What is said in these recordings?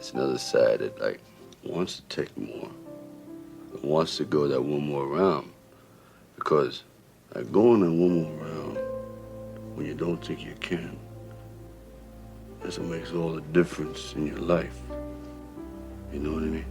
it's another side that like wants to take more, wants to go that one more round, because like going that one more round when you don't think you can, that's what makes all the difference in your life. You know what I mean?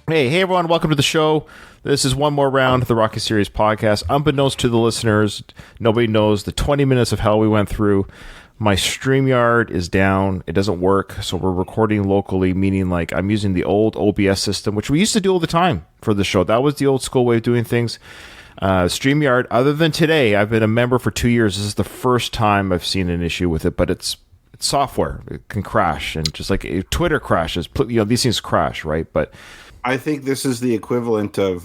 Hey everyone, welcome to the show. This is one more round of the Rocky Series podcast. Unbeknownst to the listeners, nobody knows the 20 minutes of hell we went through. My StreamYard is down. It doesn't work, so we're recording locally, meaning like I'm using the old OBS system, which we used to do all the time for the show. That was the old school way of doing things. StreamYard, other than today, I've been a member for 2 years. This is the first time I've seen an issue with it, but it's software. It can crash, and just like Twitter crashes, these things crash, right? But I think this is the equivalent of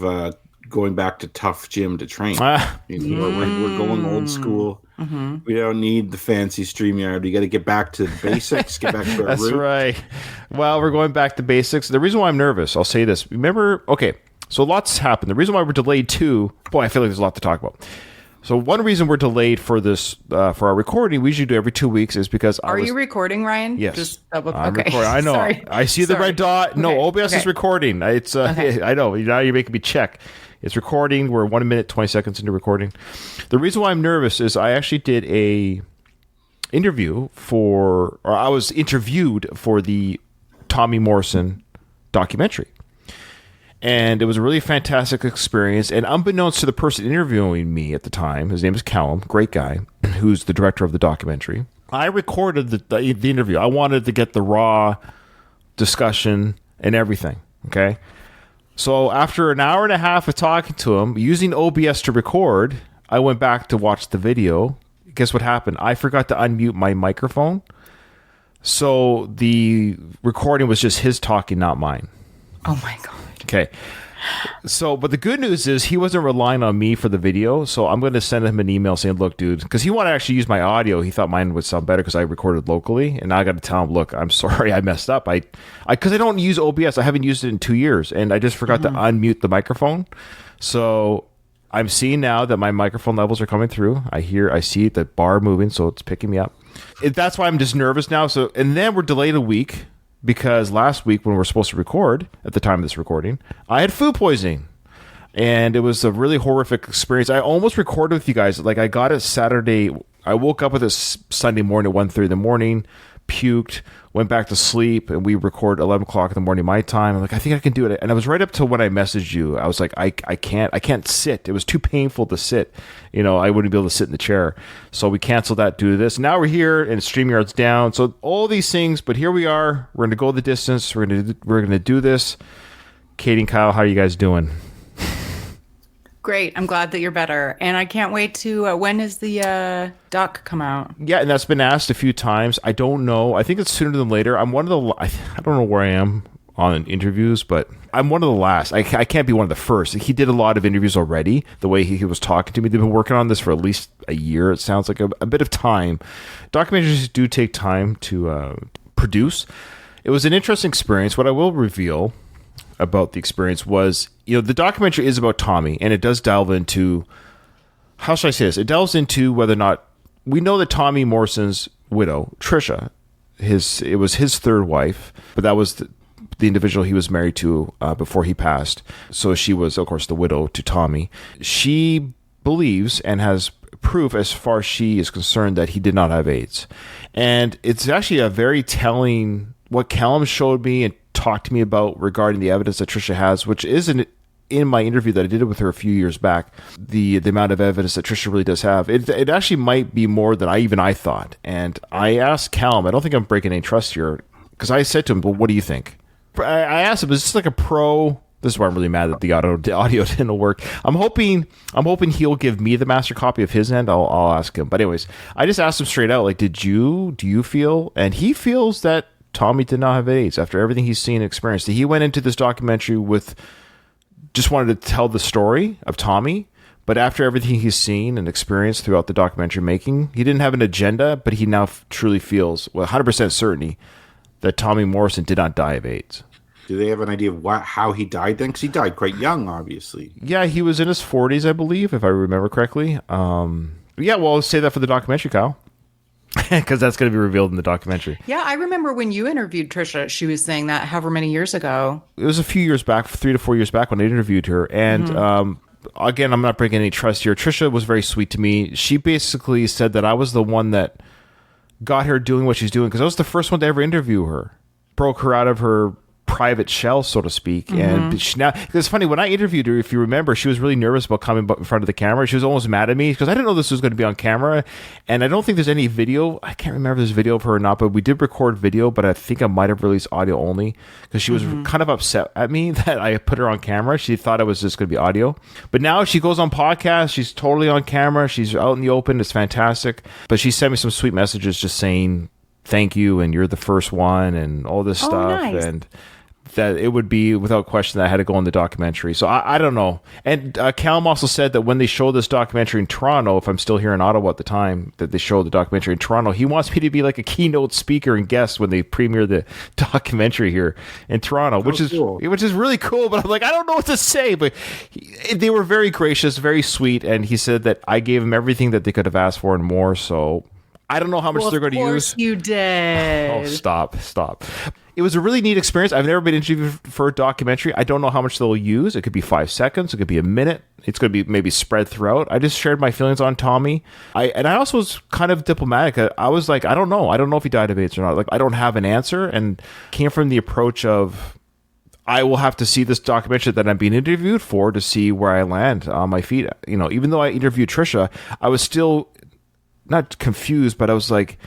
going back to tough gym to train. We're going old school. Mm-hmm. We don't need the fancy StreamYard. We got to get back to the basics, get back to our That's roots. Right. Well, we're going back to basics. The reason why I'm nervous, I'll say this. Remember, okay, so lots happened. The reason why we're delayed too, boy, I feel like there's a lot to talk about. So one reason we're delayed for this, for our recording, we usually do every 2 weeks, is because Are you recording, Ryan? Yes. Just double. I'm okay. recording. I know. Sorry. I see the red dot. Okay. No, OBS is recording. It's. I know. Now you're making me check. It's recording. We're 1 minute, 20 seconds into recording. The reason why I'm nervous is I actually did a I was interviewed for the Tommy Morrison documentary. And it was a really fantastic experience. And unbeknownst to the person interviewing me at the time, his name is Callum, great guy, who's the director of the documentary. I recorded the interview. I wanted to get the raw discussion and everything, okay? So after an hour and a half of talking to him, using OBS to record, I went back to watch the video. Guess what happened? I forgot to unmute my microphone. So the recording was just his talking, not mine. Oh my God. Okay. So, but the good news is he wasn't relying on me for the video. So I'm going to send him an email saying, look, dude, because he wanted to actually use my audio. He thought mine would sound better because I recorded locally. And now I got to tell him, look, I'm sorry I messed up. Because I don't use OBS. I haven't used it in 2 years. And I just forgot to unmute the microphone. So I'm seeing now that my microphone levels are coming through. I see the bar moving. So it's picking me up. That's why I'm just nervous now. So, and then we're delayed a week. Because last week when we were supposed to record, at the time of this recording, I had food poisoning. And it was a really horrific experience. I almost recorded with you guys. Like, I got it Saturday. I woke up with this Sunday morning at 1:30 in the morning, puked, went back to sleep, and we record 11 o'clock in the morning my time. I'm like, I think I can do it. And I was right up to when I messaged you. I was like, I can't sit. It was too painful to sit. I wouldn't be able to sit in the chair. So we canceled that due to this. Now we're here, and StreamYard's down. So all these things, but here we are. We're going to go the distance. We're going to do this. Katie and Kyle, how are you guys doing? Great. I'm glad that you're better. And I can't wait to, when does the doc come out? Yeah, and that's been asked a few times. I don't know. I think it's sooner than later. I'm one of the, I don't know where I am on interviews, but I'm one of the last. I can't be one of the first. He did a lot of interviews already, the way he was talking to me. They've been working on this for at least a year. It sounds like a bit of time. Documentaries do take time to produce. It was an interesting experience. What I will reveal about the experience was, the documentary is about Tommy, and it does delve into, how should I say this? It delves into whether or not, we know that Tommy Morrison's widow, Trisha, it was his third wife, but that was the individual he was married to before he passed. So she was, of course, the widow to Tommy. She believes and has proof, as far as she is concerned, that he did not have AIDS. And it's actually a very telling, what Callum showed me and talked to me about regarding the evidence that Trisha has, which isn't in my interview that I did with her a few years back, the amount of evidence that Trisha really does have. It actually might be more than I thought. And I asked Callum, I don't think I'm breaking any trust here, because I said to him, well, what do you think? I asked him, is this like a pro? This is why I'm really mad that the audio didn't work. I'm hoping he'll give me the master copy of his end. I'll ask him. But anyways, I just asked him straight out, like, do you feel? And he feels that Tommy did not have AIDS after everything he's seen and experienced. He went into this documentary with just wanted to tell the story of Tommy, but after everything he's seen and experienced throughout the documentary making, he didn't have an agenda, but he now truly feels, with 100% certainty, that Tommy Morrison did not die of AIDS. Do they have an idea of how he died then? Because he died quite young, obviously. Yeah, he was in his 40s, I believe, if I remember correctly. Yeah, well, I'll say that for the documentary, Kyle. Because that's going to be revealed in the documentary. Yeah, I remember when you interviewed Trisha, she was saying that however many years ago. It was a few years back, 3 to 4 years back when I interviewed her. And again, I'm not breaking any trust here. Trisha was very sweet to me. She basically said that I was the one that got her doing what she's doing because I was the first one to ever interview her. Broke her out of her private shell, so to speak. And she, now, it's funny, when I interviewed her, if you remember, she was really nervous about coming in front of the camera. She was almost mad at me because I didn't know this was going to be on camera, and I don't think there's any video. I can't remember if there's video of her or not, but we did record video, but I think I might have released audio only because she was kind of upset at me that I put her on camera. She thought it was just going to be audio, but now she goes on podcasts. She's totally on camera. She's out in the open. It's fantastic. But she sent me some sweet messages just saying thank you and you're the first one and all this stuff. Nice. And that it would be without question that I had to go in the documentary. So I don't know. And Callum also said that when they show this documentary in Toronto, if I'm still here in Ottawa at the time that they show the documentary in Toronto, he wants me to be like a keynote speaker and guest when they premiere the documentary here in Toronto, which is really cool. But I'm like, I don't know what to say. But they were very gracious, very sweet, and he said that I gave him everything that they could have asked for and more. So I don't know how much they're going to use. Of course you did. Oh, stop. It was a really neat experience. I've never been interviewed for a documentary. I don't know how much they'll use. It could be 5 seconds. It could be a minute. It's going to be maybe spread throughout. I just shared my feelings on Tommy. I also was kind of diplomatic. I was like, I don't know. I don't know if he died of AIDS or not. Like, I don't have an answer. And came from the approach of, I will have to see this documentary that I'm being interviewed for to see where I land on my feet. You know, even though I interviewed Trisha, I was still not confused, but I was like,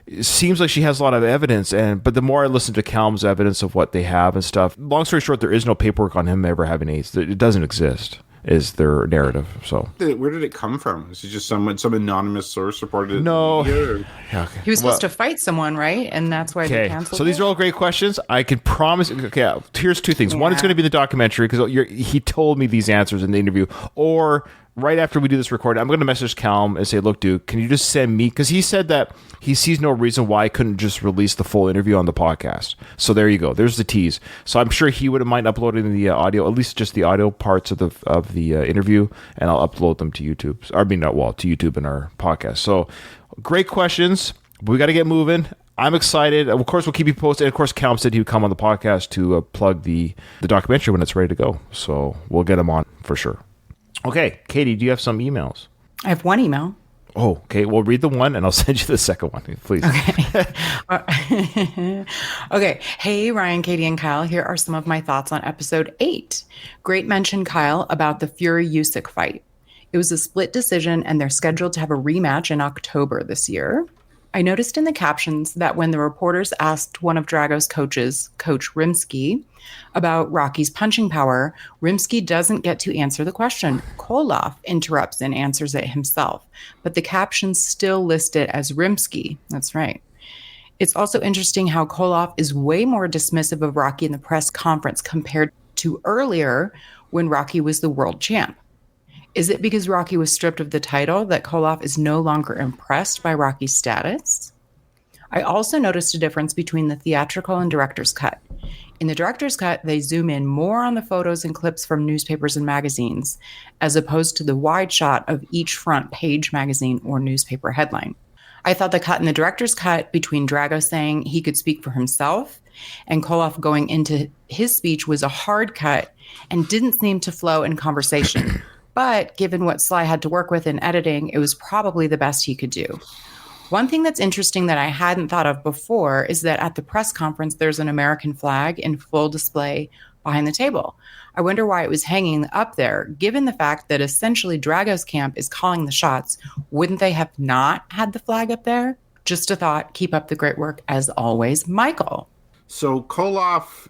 it seems like she has a lot of evidence, but the more I listen to Callum's evidence of what they have and stuff, long story short, there is no paperwork on him ever having AIDS. It doesn't exist, is their narrative. So where did it come from? Is it just some anonymous source reported it? No. Yeah, He was supposed to fight someone, right? And that's why they canceled so these are all great questions. I can promise. Okay, here's two things. One is going to be the documentary because he told me these answers in the interview, or right after we do this recording, I'm going to message Callum and say, look, dude, can you just send me? Because he said that he sees no reason why I couldn't just release the full interview on the podcast. So there you go. There's the tease. So I'm sure he wouldn't mind uploading the audio, at least just the audio parts of the interview, and I'll upload them to YouTube. I mean, to YouTube and our podcast. So great questions. But we got to get moving. I'm excited. Of course, we'll keep you posted. And of course, Callum said he would come on the podcast to plug the documentary when it's ready to go. So we'll get him on for sure. Okay, Katie, do you have some emails? I have one email. Oh, okay. Well, read the one, and I'll send you the second one, please. Okay. Okay. Hey, Ryan, Katie, and Kyle. Here are some of my thoughts on episode 8. Great mention, Kyle, about the Fury-Usyk fight. It was a split decision, and they're scheduled to have a rematch in October this year. I noticed in the captions that when the reporters asked one of Drago's coaches, Coach Rimsky, about Rocky's punching power, Rimsky doesn't get to answer the question. Koloff interrupts and answers it himself, but the captions still list it as Rimsky. That's right. It's also interesting how Koloff is way more dismissive of Rocky in the press conference compared to earlier when Rocky was the world champ. Is it because Rocky was stripped of the title that Koloff is no longer impressed by Rocky's status? I also noticed a difference between the theatrical and director's cut. In the director's cut, they zoom in more on the photos and clips from newspapers and magazines, as opposed to the wide shot of each front page magazine or newspaper headline. I thought the cut in the director's cut between Drago saying he could speak for himself and Koloff going into his speech was a hard cut and didn't seem to flow in conversation. But given what Sly had to work with in editing, it was probably the best he could do. One thing that's interesting that I hadn't thought of before is that at the press conference, there's an American flag in full display behind the table. I wonder why it was hanging up there. Given the fact that essentially Drago's camp is calling the shots, wouldn't they have not had the flag up there? Just a thought. Keep up the great work as always, Michael. So Koloff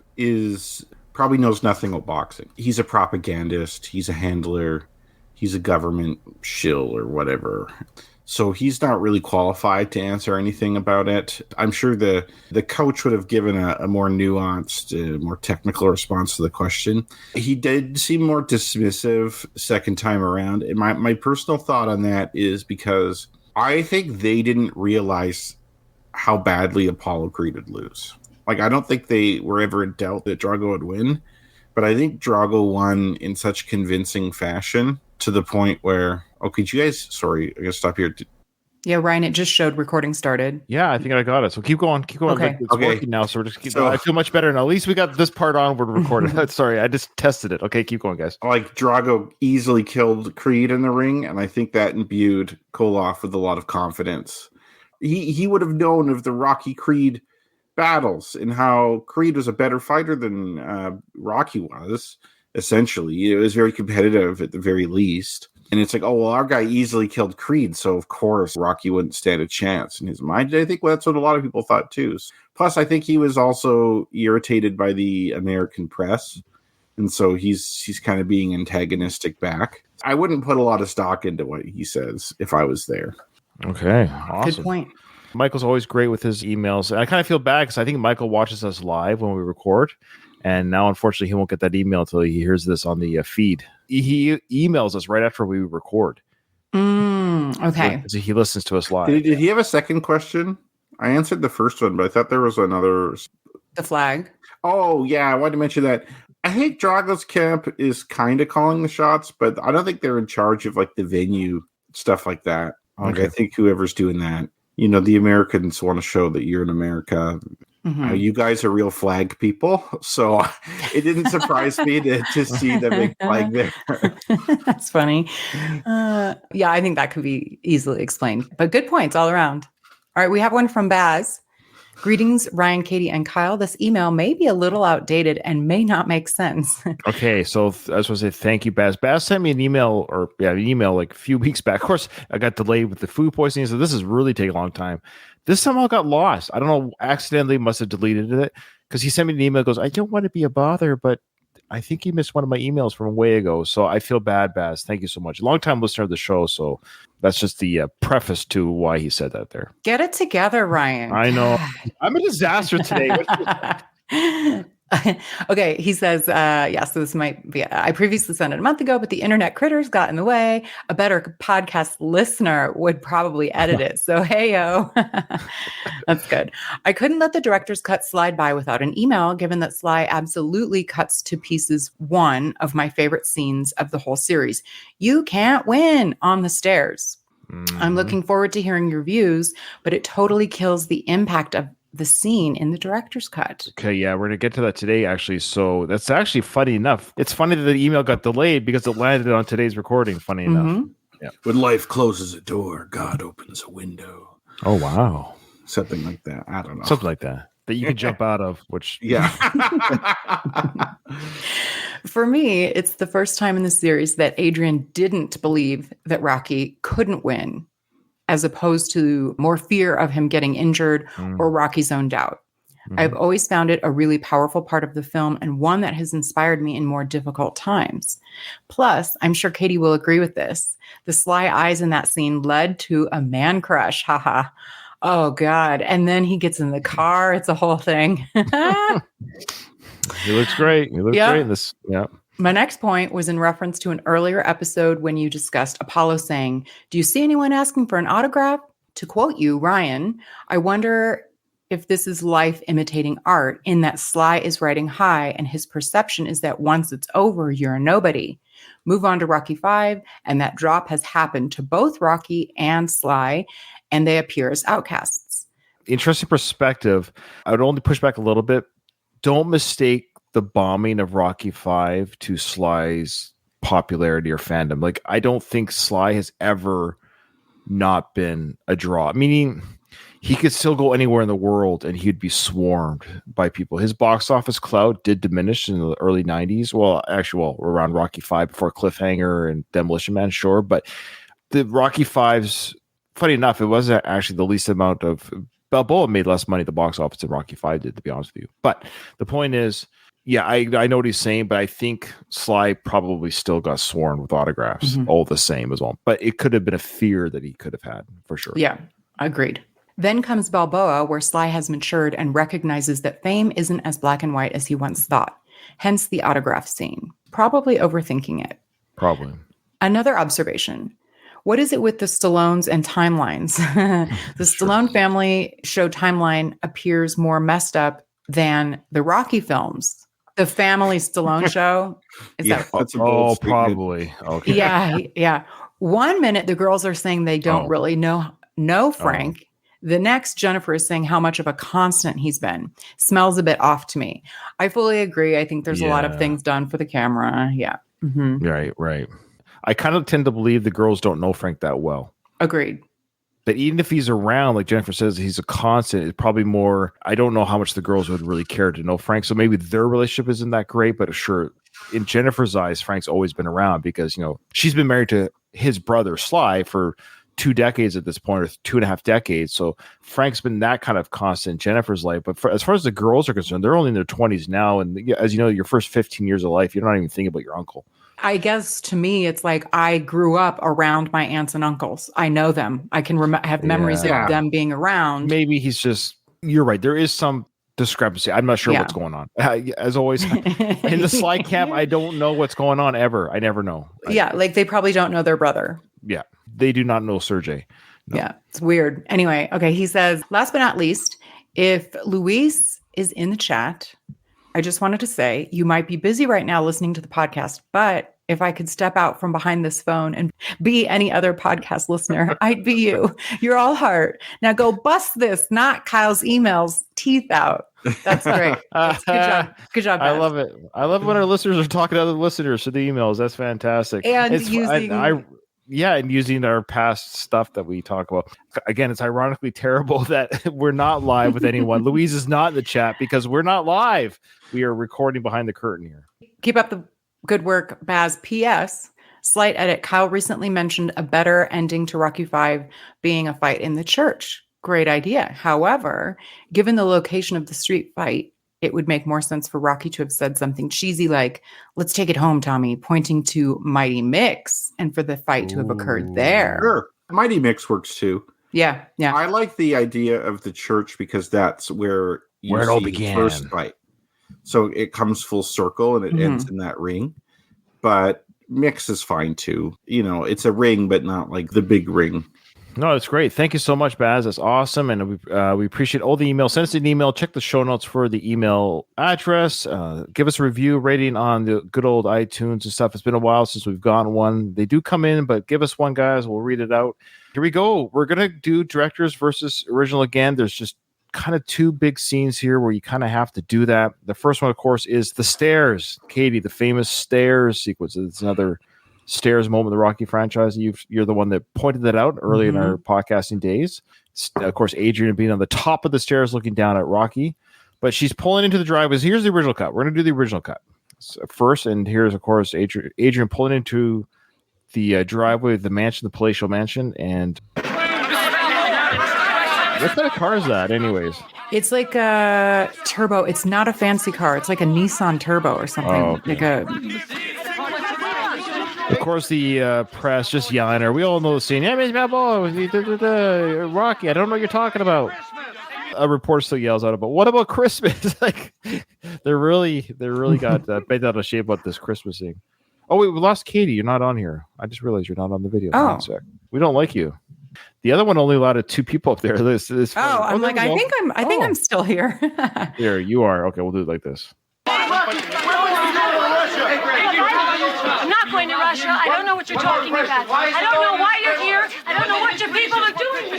probably knows nothing about boxing. He's a propagandist. He's a handler. He's a government shill or whatever. So he's not really qualified to answer anything about it. I'm sure the coach would have given a more nuanced, more technical response to the question. He did seem more dismissive second time around. And my personal thought on that is because I think they didn't realize how badly Apollo Creed would lose. Like, I don't think they were ever in doubt that Drago would win, but I think Drago won in such convincing fashion to the point where, okay, you guys, sorry, I gotta stop here. Yeah, Ryan, it just showed recording started. Yeah, I think I got it. So keep going. Keep going. Okay. It's working now, so we're just keep I feel much better now. At least we got this part on. We're recording. Sorry, I just tested it. Okay, keep going, guys. Like, Drago easily killed Creed in the ring, and I think that imbued Koloff with a lot of confidence. He would have known of the Rocky Creed battles and how Creed was a better fighter than Rocky was. Essentially, it was very competitive at the very least. And it's like, oh, well, our guy easily killed Creed, so of course Rocky wouldn't stand a chance in his mind. I think that's what a lot of people thought too. Plus, I think he was also irritated by the American press, and so he's kind of being antagonistic back. I wouldn't put a lot of stock into what he says if I was there. Okay, awesome. Good point. Michael's always great with his emails. And I kind of feel bad because I think Michael watches us live when we record. And now, unfortunately, he won't get that email until he hears this on the feed. He emails us right after we record. Okay. So he listens to us live. Did he have a second question? I answered the first one, but I thought there was another. The flag. Oh, yeah. I wanted to mention that. I think Drago's camp is kind of calling the shots, but I don't think they're in charge of like the venue, stuff like that. Like, Okay. I think whoever's doing that, you know, the Americans want to show that you're in America. Mm-hmm. You guys are real flag people, so it didn't surprise me to see the big flag there. That's funny. Yeah, I think that could be easily explained. But good points all around. All right, we have one from Baz. Greetings, Ryan, Katie, and Kyle. This email may be a little outdated and may not make sense. Okay, so I was going to say thank you, Baz. Baz sent me an email, like a few weeks back. Of course, I got delayed with the food poisoning, so this is really taking a long time. This somehow got lost. I don't know, accidentally must have deleted it because he sent me an email. Goes, I don't want to be a bother, but I think you missed one of my emails from way ago. So I feel bad, Baz. Thank you so much. Long-time listener of the show, so that's just the preface to why he said that there. Get it together, Ryan. I know. I'm a disaster today. Okay, he says, so this might be, I previously sent it a month ago, but the internet critters got in the way. A better podcast listener would probably edit it. So, hey-o. That's good. I couldn't let the director's cut slide by without an email, given that Sly absolutely cuts to pieces one of my favorite scenes of the whole series. You can't win on the stairs. I'm looking forward to hearing your views, but it totally kills the impact of the scene in the director's cut. Okay, yeah, we're going to get to that today, actually. So that's actually funny enough. It's funny that the email got delayed because it landed on today's recording, funny enough. Yeah. When life closes a door, God opens a window. Oh, wow. Something like that. I don't know. Something like that you can jump out of, which... Yeah. For me, it's the first time in the series that Adrian didn't believe that Rocky couldn't win, as opposed to more fear of him getting injured or Rocky's own doubt. I've always found it a really powerful part of the film and one that has inspired me in more difficult times. Plus, I'm sure Katie will agree with this. The sly eyes in that scene led to a man crush. Haha. Oh, God. And then he gets in the car. It's a whole thing. He looks great. He looks great in this. Yeah. My next point was in reference to an earlier episode when you discussed Apollo saying, "Do you see anyone asking for an autograph?" To quote you, Ryan, I wonder if this is life imitating art, in that Sly is riding high and his perception is that once it's over, you're a nobody. Move on to Rocky V, and that drop has happened to both Rocky and Sly, and they appear as outcasts. Interesting perspective. I would only push back a little bit. Don't mistake the bombing of Rocky V to Sly's popularity or fandom. Like, I don't think Sly has ever not been a draw. Meaning, he could still go anywhere in the world and he'd be swarmed by people. His box office clout did diminish in the early 90s. Well, around Rocky V before Cliffhanger and Demolition Man, sure. But the Rocky V's, funny enough, it wasn't actually the least amount of... Balboa made less money at the box office than Rocky V did, to be honest with you. But the point is, Yeah, I know what he's saying, but I think Sly probably still got sworn with autographs, all the same as well. But it could have been a fear that he could have had, for sure. Yeah, agreed. Then comes Balboa, where Sly has matured and recognizes that fame isn't as black and white as he once thought. Hence the autograph scene. Probably overthinking it. Probably. Another observation. What is it with the Stallones and timelines? The Stallone family show timeline appears more messed up than the Rocky films. The family Stallone show. That's a bold statement. Probably. Okay. Yeah. 1 minute, the girls are saying they don't really know Frank. The next, Jennifer is saying how much of a constant he's been. Smells a bit off to me. I fully agree. I think there's a lot of things done for the camera. Yeah. Right. I kind of tend to believe the girls don't know Frank that well. Agreed. But even if he's around, like Jennifer says, he's a constant. It's probably more, I don't know how much the girls would really care to know Frank. So maybe their relationship isn't that great, but sure, in Jennifer's eyes, Frank's always been around because, she's been married to his brother, Sly, for 2 decades at this point, or 2.5 decades. So Frank's been that kind of constant in Jennifer's life. But as far as the girls are concerned, they're only in their 20s now. And as you know, your first 15 years of life, you're not even thinking about your uncle. I guess to me, it's like I grew up around my aunts and uncles. I know them. I can have memories of them being around. Maybe he's just, you're right. There is some discrepancy. I'm not sure what's going on. As always, in the Sly camp, I don't know what's going on ever. I never know. Like they probably don't know their brother. Yeah. They do not know Sergey. No. Yeah. It's weird. Anyway, okay. He says, last but not least, if Luis is in the chat, I just wanted to say you might be busy right now listening to the podcast, but if I could step out from behind this phone and be any other podcast listener, I'd be you. You're all heart. Now go bust this, not Kyle's emails, teeth out. That's great. Good job. Good job, I Beth. love it. I love when our listeners are talking to other listeners for the emails. That's fantastic. And using our past stuff that we talk about. Again, it's ironically terrible that we're not live with anyone. Louise is not in the chat because we're not live. We are recording behind the curtain here. Keep up the good work, Baz. P.S. Slight edit. Kyle recently mentioned a better ending to Rocky V being a fight in the church. Great idea. However, given the location of the street fight, it would make more sense for Rocky to have said something cheesy like, "Let's take it home, Tommy," pointing to Mighty Mix, and for the fight to have occurred there. Sure. Mighty Mix works too. Yeah. I like the idea of the church because that's where it all began. The first fight. So it comes full circle and it ends in that ring. But Mix is fine too. It's a ring, but not like the big ring. No, it's great. Thank you so much, Baz. That's awesome. And we appreciate all the emails. Send us an email. Check the show notes for the email address. Give us a review rating on the good old iTunes and stuff. It's been a while since we've gotten one. They do come in, but give us one, guys. We'll read it out. Here we go. We're going to do directors versus original again. There's just kind of 2 big scenes here where you kind of have to do that. The first one, of course, is the stairs. Katie, the famous stairs sequence. It's another stairs moment in the Rocky franchise. You're the one that pointed that out early in our podcasting days. Of course, Adrian being on the top of the stairs looking down at Rocky, but she's pulling into the driveway. Here's the original cut. We're going to do the original cut first, and here's, of course, Adrian pulling into the driveway of the mansion, the palatial mansion, and what kind of car is that, anyways? It's like a turbo. It's not a fancy car. It's like a Nissan Turbo or something. Oh, okay. Of course, the press just yelling at her. We all know the scene. Yeah, Miss Balboa, Rocky. I don't know what you're talking about. A reporter still yells out about, what about Christmas? Like they're really got bent out of shape about this Christmas thing. Oh wait, we lost Katie. You're not on here. I just realized you're not on the video. Oh, we don't like you. The other one only allowed 2 people up there. This I'm like, I think I'm still here. Here you are. Okay, we'll do it like this. I'm not going to Russia. I don't know what you're talking about. I don't know why you're here. I don't know what your people are doing.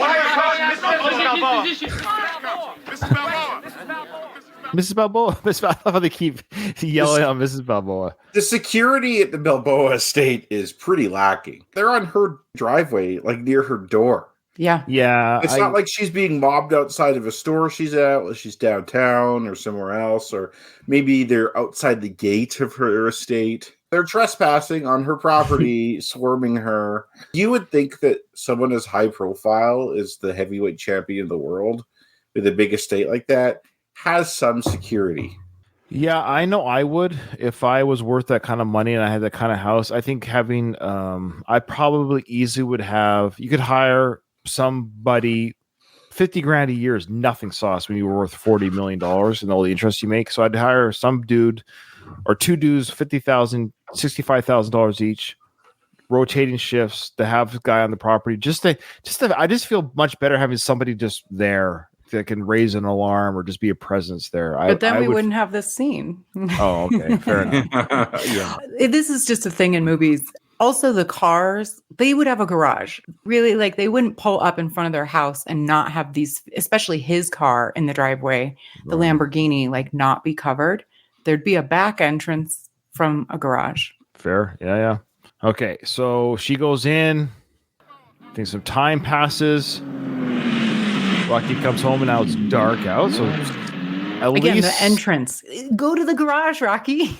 Mrs. Balboa. Mrs. Balboa. They keep yelling on Mrs. Balboa. The security at the Balboa estate is pretty lacking. They're on her driveway, like near her door. Yeah. It's not like she's being mobbed outside of a store she's at. She's downtown or somewhere else, or maybe they're outside the gate of her estate. They're trespassing on her property, swarming her. You would think that someone as high profile as the heavyweight champion of the world with a big estate like that has some security. Yeah, I know I would if I was worth that kind of money and I had that kind of house. I think having, I probably easily would have, you could hire somebody. 50 grand a year is nothing sauce when you were worth $40 million and all the interest you make. So I'd hire some dude or two dudes, $65,000 each, rotating shifts to have a guy on the property. I just feel much better having somebody just there that can raise an alarm or just be a presence there. But then we wouldn't have this scene. Oh, okay. Fair enough. Yeah. This is just a thing in movies. Also, the cars, they would have a garage. Really, like they wouldn't pull up in front of their house and not have these, especially his car in the driveway, the Lamborghini, like not be covered. There'd be a back entrance from a garage. Fair. Yeah. Okay. So she goes in. I think some time passes. Rocky comes home and now it's dark out. So again, the entrance. Go to the garage, Rocky.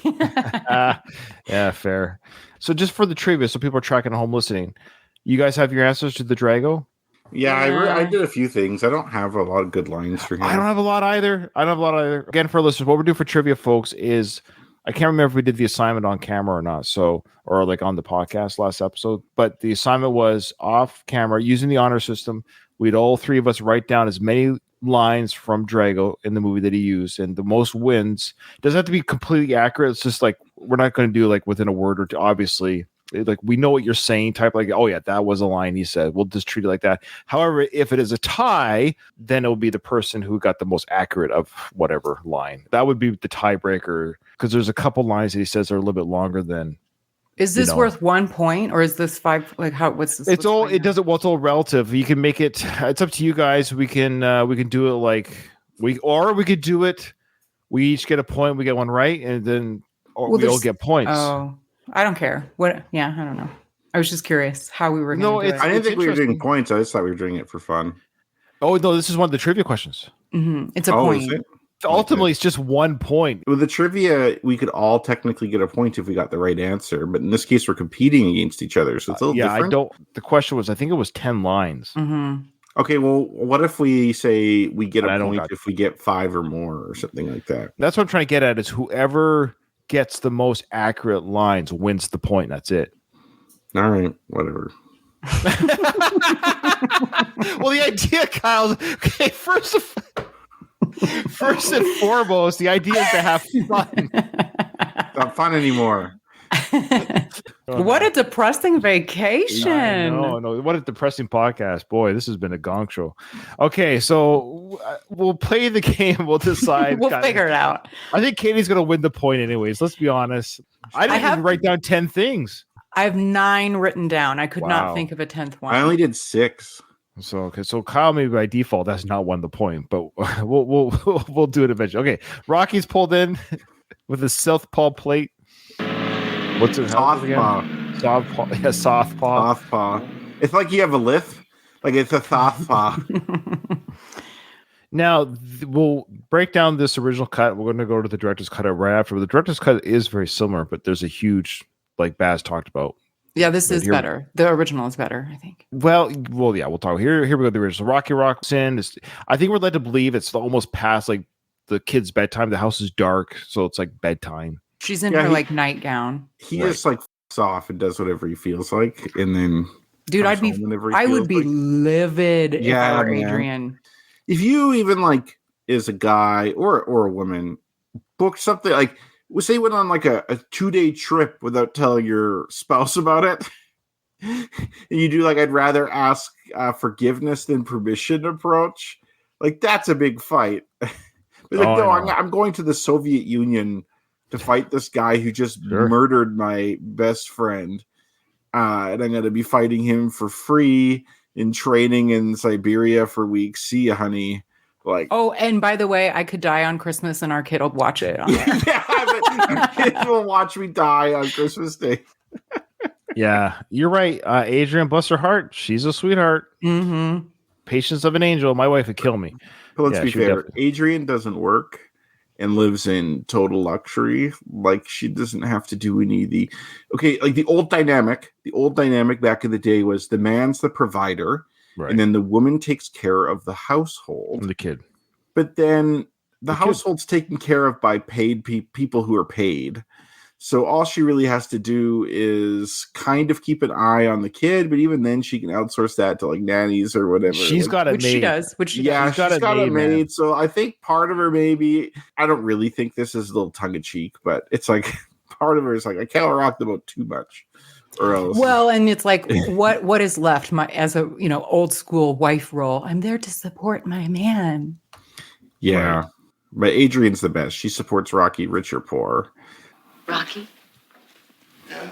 Yeah, fair. So just for the trivia, so people are tracking at home listening, you guys have your answers to the Drago? Yeah, I did a few things. I don't have a lot of good lines for him. I don't have a lot either. Again, for listeners, what we're doing for trivia, folks, is I can't remember if we did the assignment on camera or not, or like on the podcast last episode, but the assignment was off camera using the honor system. We'd all three of us write down as many lines from Drago in the movie that he used, and the most wins. It doesn't have to be completely accurate. It's just like we're not going to do like within a word or two. Obviously, like we know what you're saying. Type like, oh yeah, that was a line he said. We'll just treat it like that. However, if it is a tie, then it'll be the person who got the most accurate of whatever line. That would be the tiebreaker because there's a couple lines that he says are a little bit longer than. Is this worth 1 point or is this 5? Like how? What's this? It's all. It doesn't. Well, it's all relative. You can make it. It's up to you guys. We can do it like we could do it. We each get a point. We get one right, and then we all get points. Oh, I don't care. What? Yeah, I don't know. I was just curious how we were. No, I didn't think we were doing points. I just thought we were doing it for fun. Oh no, this is one of the trivia questions. Mm-hmm. It's a point. Is it? Ultimately, it's just 1 point. With the trivia, we could all technically get a point if we got the right answer, but in this case, we're competing against each other, so it's a little different. I don't. The question was, I think it was 10 lines. Mm-hmm. Okay, well, what if we say we get a point if we get 5 or more, or something like that? That's what I'm trying to get at. Is whoever gets the most accurate lines wins the point. That's it. All right, whatever. Well, the idea, Kyle. Okay, first and foremost, the idea is to have fun. Not fun anymore. What a depressing vacation. No. What a depressing podcast. Boy, this has been a gong show. Okay, so we'll play the game. We'll decide. We'll figure it out. I think Katie's going to win the point anyways. Let's be honest. I didn't even write down 10 things. I have 9 written down. I could not think of a 10th one. I only did 6. So Kyle maybe by default that's not won the point, but we'll do it eventually. Okay, Rocky's pulled in with a southpaw plate. What's it? Southpaw. Southpaw. Yeah, southpaw. Southpaw. It's like you have a lift. Like it's a southpaw. Now we'll break down this original cut. We're going to go to the director's cut right after. But the director's cut is very similar, but there's a huge, like Baz talked about. Yeah, this is better. The original is better, I think. Well, yeah, we'll talk. Here we go. The original. Rocky rocks in. I think we're led to believe it's almost past like the kid's bedtime. The house is dark, so it's like bedtime. She's in her like nightgown. He just like f***s off and does whatever he feels like, and then dude, I would be livid if I were Adrian. If you even like is a guy or a woman booked something like. Say you went on like a 2-day trip without telling your spouse about it. And you do like I'd rather ask forgiveness than permission approach. Like that's a big fight. I'm going to the Soviet Union to fight this guy who just murdered my best friend. And I'm going to be fighting him for free in training in Siberia for weeks. See ya, honey. Like, oh, and by the way, I could die on Christmas and our kid will watch it. Yeah, kids will watch me die on Christmas Day. Yeah, you're right. Adrian, bless her heart. She's a sweetheart. Mm-hmm. Patience of an angel. My wife would kill me. But let's be fair. Adrian doesn't work and lives in total luxury. Like she doesn't have to do any of the. Okay, like the old dynamic back in the day was the man's the provider. Right. And then the woman takes care of the household. And the kid. But then the household's taken care of by paid people who are paid. So all she really has to do is kind of keep an eye on the kid, but even then she can outsource that to like nannies or whatever. She's got a maid. She does. She's got a maid. So I think part of her maybe, I don't really think this is a little tongue in cheek, but it's like part of her is like, I can't rock the boat too much. Or else. Well, and it's like what is left as a old school wife role. I'm there to support my man. Yeah. Right. But Adrian's the best. She supports Rocky, rich or poor. Rocky? Yeah.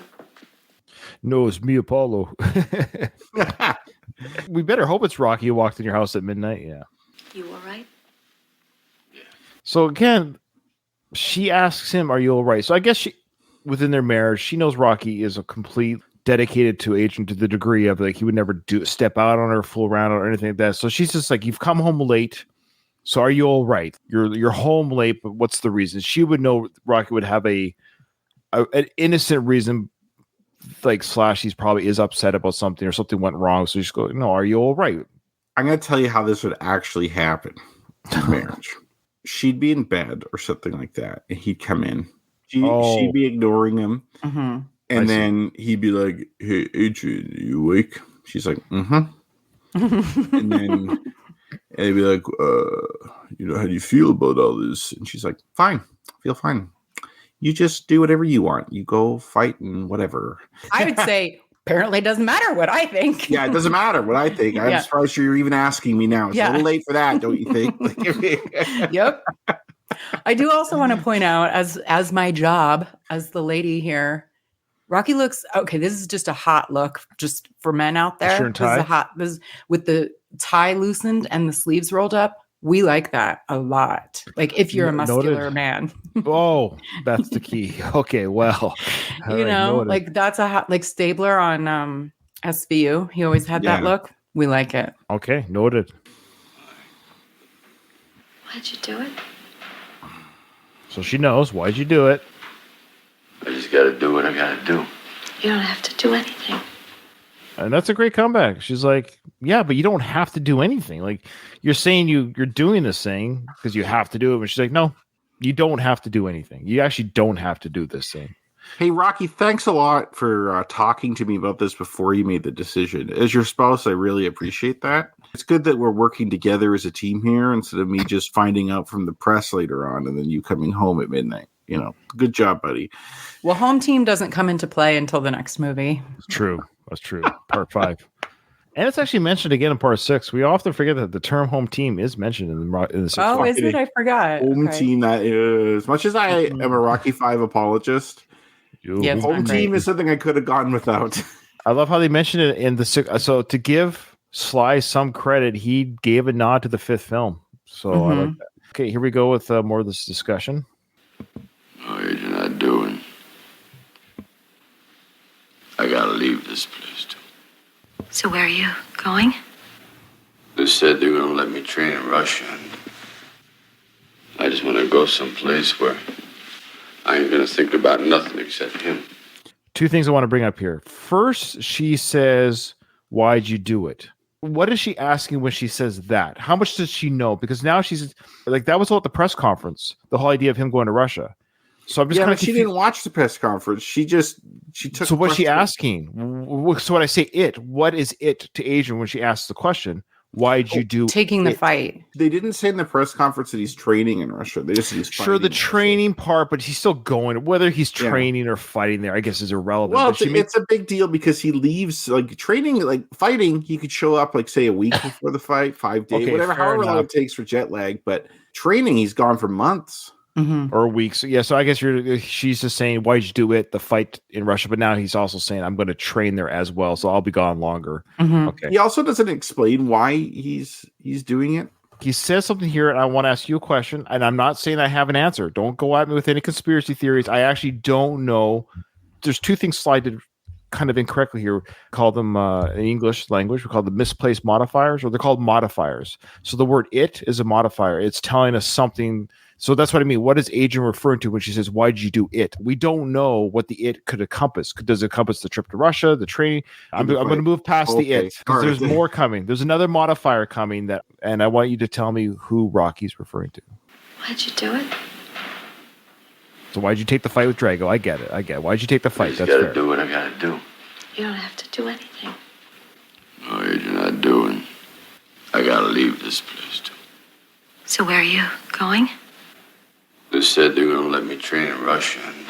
No, it's me, Apollo. We better hope it's Rocky who walked in your house at midnight. Yeah. You all right? Yeah. So again, she asks him, are you all right? So I guess within their marriage, she knows Rocky is a complete dedicated to Adrian to the degree of like he would never step out on her full round or anything like that. So she's just like, you've come home late. So are you all right? You're home late, but what's the reason? She would know Rocky would have an innocent reason, like / he's probably is upset about something or something went wrong. So she's going, no, are you all right? I'm going to tell you how this would actually happen in marriage. She'd be in bed or something like that, and he'd come in. She'd be ignoring him. Mm-hmm. And then he'd be like, hey, Adrian, are you awake? She's like, mm-hmm. And then he'd be like, how do you feel about all this? And she's like, fine. I feel fine. You just do whatever you want. You go fight and whatever. I would say, apparently it doesn't matter what I think. Yeah, it doesn't matter what I think. I'm surprised you're even asking me now. It's a little late for that, don't you think? Yep. I do also want to point out, as my job, as the lady here, Rocky looks okay. This is just a hot look, just for men out there. Shirt and tie. This is with the tie loosened and the sleeves rolled up. We like that a lot. Like if you're a muscular man. Oh, that's the key. Okay, well, like that's a hot, like Stabler on SVU. He always had that look. We like it. Okay, noted. Why'd you do it? So she knows. Why'd you do it? I just got to do what I got to do. You don't have to do anything. And that's a great comeback. She's like, yeah, but you don't have to do anything. Like you're saying you're doing this thing because you have to do it. But she's like, no, you don't have to do anything. You actually don't have to do this thing. Hey, Rocky, thanks a lot for talking to me about this before you made the decision. As your spouse, I really appreciate that. It's good that we're working together as a team here instead of me just finding out from the press later on and then you coming home at midnight. Good job, buddy. Well, home team doesn't come into play until the next movie. It's true. That's true. Part 5. And it's actually mentioned again in part 6. We often forget that the term home team is mentioned in the 6th Oh, part. is it? I forgot. Home team, that is, as much as I am a Rocky 5 apologist, home team is something I could have gotten without. I love how they mentioned it in the 6th. So to give Sly some credit, he gave a nod to the 5th film. So I like that. Okay, here we go with more of this discussion. No, you're not doing. I gotta leave this place too. So where are you going? They said they're gonna let me train in Russia. And I just want to go someplace where I ain't gonna think about nothing except him. 2 things I want to bring up here. First, she says, why'd you do it? What is she asking when she says that? How much does she know? Because now she's like, that was all at the press conference, the whole idea of him going to Russia. So I'm just kind of she didn't watch the press conference. She took. So what's she asking? So when I say it, what is it to Adrian when she asks the question? Why'd you do taking the fight? They didn't say in the press conference that he's training in Russia. They just said he's fighting. Sure, the training part, but he's still going. Whether he's training or fighting there, I guess is irrelevant. Well, it's a big deal because he leaves like training, like fighting. He could show up like say a week before the fight, 5 days, whatever, however long it takes for jet lag. But training, he's gone for months. Or weeks. So I guess she's just saying, why'd you do it? The fight in Russia. But now he's also saying, I'm going to train there as well. So I'll be gone longer. Okay. He also doesn't explain why he's doing it. He says something here, and I want to ask you a question. And I'm not saying I have an answer. Don't go at me with any conspiracy theories. I actually don't know. There's 2 things Sly did kind of incorrectly here. Call them in English language, we call them misplaced modifiers, or they're called modifiers. So the word it is a modifier. It's telling us something. So that's what I mean. What is Adrian referring to when she says, why'd you do it? We don't know what the it could encompass. Does it encompass the trip to Russia, the training? I'm going to move past the it because there's more coming. There's another modifier coming and I want you to tell me who Rocky's referring to. Why'd you do it? So why'd you take the fight with Drago? I get it. Why'd you take the I fight? just That's gotta fair. do what I gotta do. You don't have to do anything. No, Adrian, I do, and I gotta leave this place, too. So where are you going? They said they're gonna let me train in Russia, and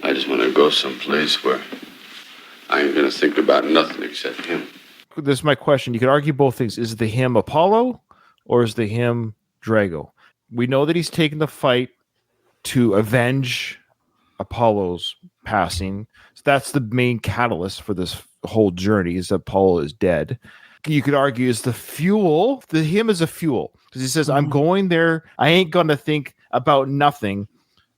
I just wanna go someplace where I ain't gonna think about nothing except him. This is my question. You could argue both things. Is the him Apollo or is the him Drago? We know that he's taken the fight to avenge Apollo's passing. So that's the main catalyst for this whole journey, is that Apollo is dead. You could argue is the fuel, the him is a fuel. Because he says, I'm going there. I ain't going to think about nothing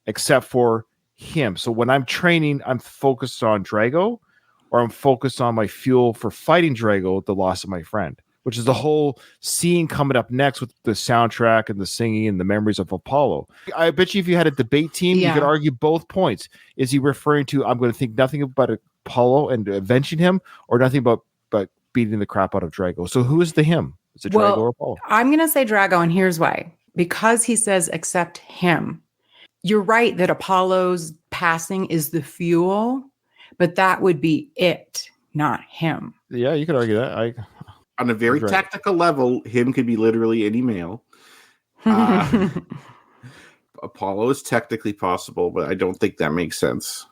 except for him. So when I'm training, I'm focused on Drago, or I'm focused on my fuel for fighting Drago, the loss of my friend, which is the whole scene coming up next with the soundtrack and the singing and the memories of Apollo. I bet you if you had a debate team, you could argue both points. Is he referring to, I'm going to think nothing about Apollo and avenging him, or nothing about beating the crap out of Drago? So who is the him? Is it Drago or Apollo? I'm going to say Drago, and here's why. Because he says accept him. You're right that Apollo's passing is the fuel, but that would be it, not him. Yeah, you could argue that. On a very technical level, him could be literally any male. Apollo is technically possible, but I don't think that makes sense.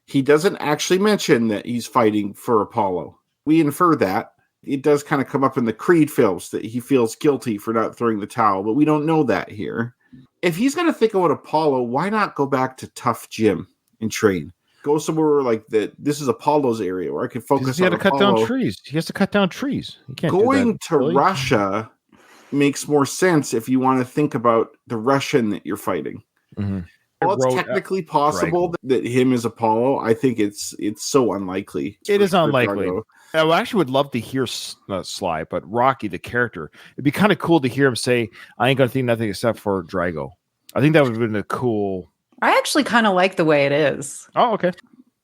He doesn't actually mention that he's fighting for Apollo. We infer that. It does kind of come up in the Creed films that he feels guilty for not throwing the towel, but we don't know that here. If he's going to think about Apollo, why not go back to Tough Gym and train? Go somewhere like that. This is Apollo's area where I can focus on Apollo. Cut down trees. He has to cut down trees. You can't Going to Russia makes more sense if you want to think about the Russian that you're fighting. Mm-hmm. Well, it's technically possible that him is Apollo. I think it's so unlikely. It is unlikely. I actually would love to hear Sly, but Rocky, the character, it'd be kind of cool to hear him say, I ain't going to think nothing except for Drago. I think that would have been a cool... I actually kind of like the way it is. Oh, okay.